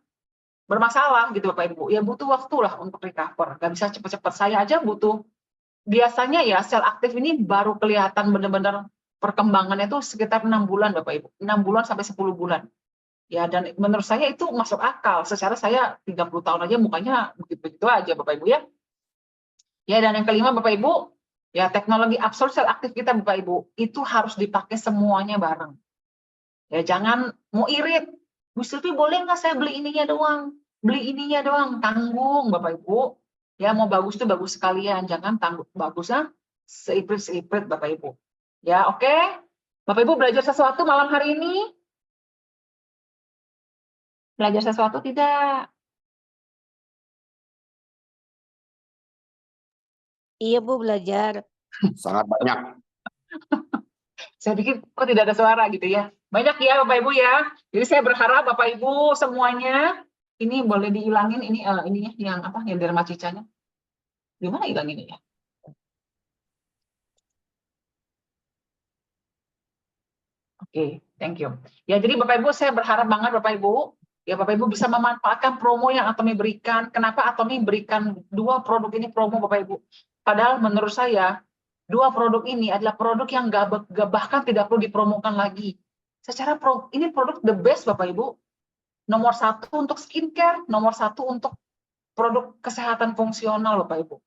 bermasalah gitu Bapak Ibu, ya butuh waktu lah untuk recover, nggak bisa cepat-cepat. Saya aja butuh, biasanya ya sel aktif ini baru kelihatan benar-benar perkembangannya itu sekitar 6 bulan Bapak Ibu, 6 bulan sampai 10 bulan. Ya dan menurut saya itu masuk akal, secara saya 30 tahun aja mukanya begitu-begitu aja Bapak Ibu ya. Ya dan yang kelima Bapak Ibu, ya teknologi Absol sel aktif kita Bapak Ibu, itu harus dipakai semuanya bareng. Ya jangan mau irit, Bu Silvi boleh nggak saya beli ininya doang, tanggung Bapak Ibu. Ya mau bagus tuh bagus sekalian, jangan tanggung bagusnya seiprit-seiprit Bapak Ibu. Ya oke, Bapak Ibu belajar sesuatu malam hari ini? Belajar sesuatu tidak? Iya Bu, belajar. Sangat banyak. Saya pikir kok tidak ada suara gitu ya. Banyak ya Bapak Ibu ya. Jadi saya berharap Bapak Ibu semuanya ini boleh dihilangin ininya yang apa yang derma cicanya. Gimana hilanginnya ya? Oke, thank you. Ya jadi Bapak Ibu saya berharap banget Bapak Ibu, ya Bapak Ibu bisa memanfaatkan promo yang Atomy berikan. Kenapa Atomy berikan 2 produk ini promo Bapak Ibu? Padahal menurut saya 2 produk ini adalah produk yang bahkan tidak perlu dipromokan lagi. Secara ini produk the best Bapak Ibu. Nomor 1 untuk skincare, nomor 1 untuk produk kesehatan fungsional Bapak Ibu.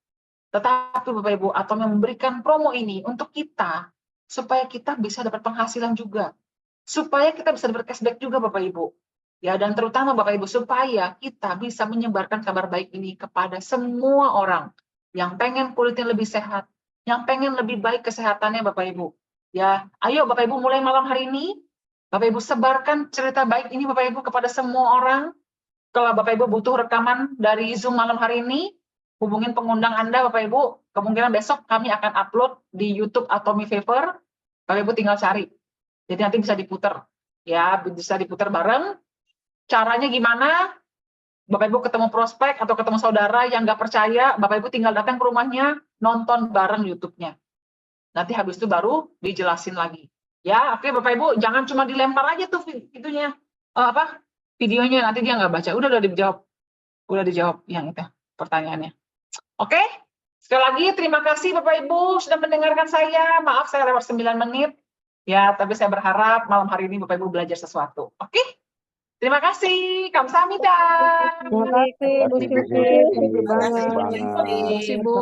Tetapi Bapak Ibu, Atomy memberikan promo ini untuk kita supaya kita bisa dapat penghasilan juga. Supaya kita bisa dapat cashback juga Bapak Ibu. Ya dan terutama Bapak Ibu supaya kita bisa menyebarkan kabar baik ini kepada semua orang yang pengen kulitnya lebih sehat, yang pengen lebih baik kesehatannya Bapak Ibu. Ya, ayo Bapak Ibu mulai malam hari ini, Bapak Ibu sebarkan cerita baik ini Bapak Ibu kepada semua orang. Kalau Bapak Ibu butuh rekaman dari Zoom malam hari ini, hubungin pengundang Anda Bapak Ibu. Kemungkinan besok kami akan upload di YouTube Atomy Fever. Bapak Ibu tinggal cari. Jadi nanti bisa diputar. Ya, bisa diputar bareng. Caranya gimana? Bapak Ibu ketemu prospek atau ketemu saudara yang nggak percaya, Bapak Ibu tinggal datang ke rumahnya, nonton bareng YouTube-nya. Nanti habis itu baru dijelasin lagi. Ya, oke Bapak Ibu, jangan cuma dilempar aja tuh itunya, videonya, nanti dia nggak baca. Udah dijawab yang itu pertanyaannya. Oke, sekali lagi terima kasih Bapak Ibu sudah mendengarkan saya. Maaf saya lewat 9 menit. Ya, tapi saya berharap malam hari ini Bapak Ibu belajar sesuatu. Oke? Terima kasih. Kamsahamnida. Terima kasih Bu Silvi. Terima kasih banget. Terima kasih Bu.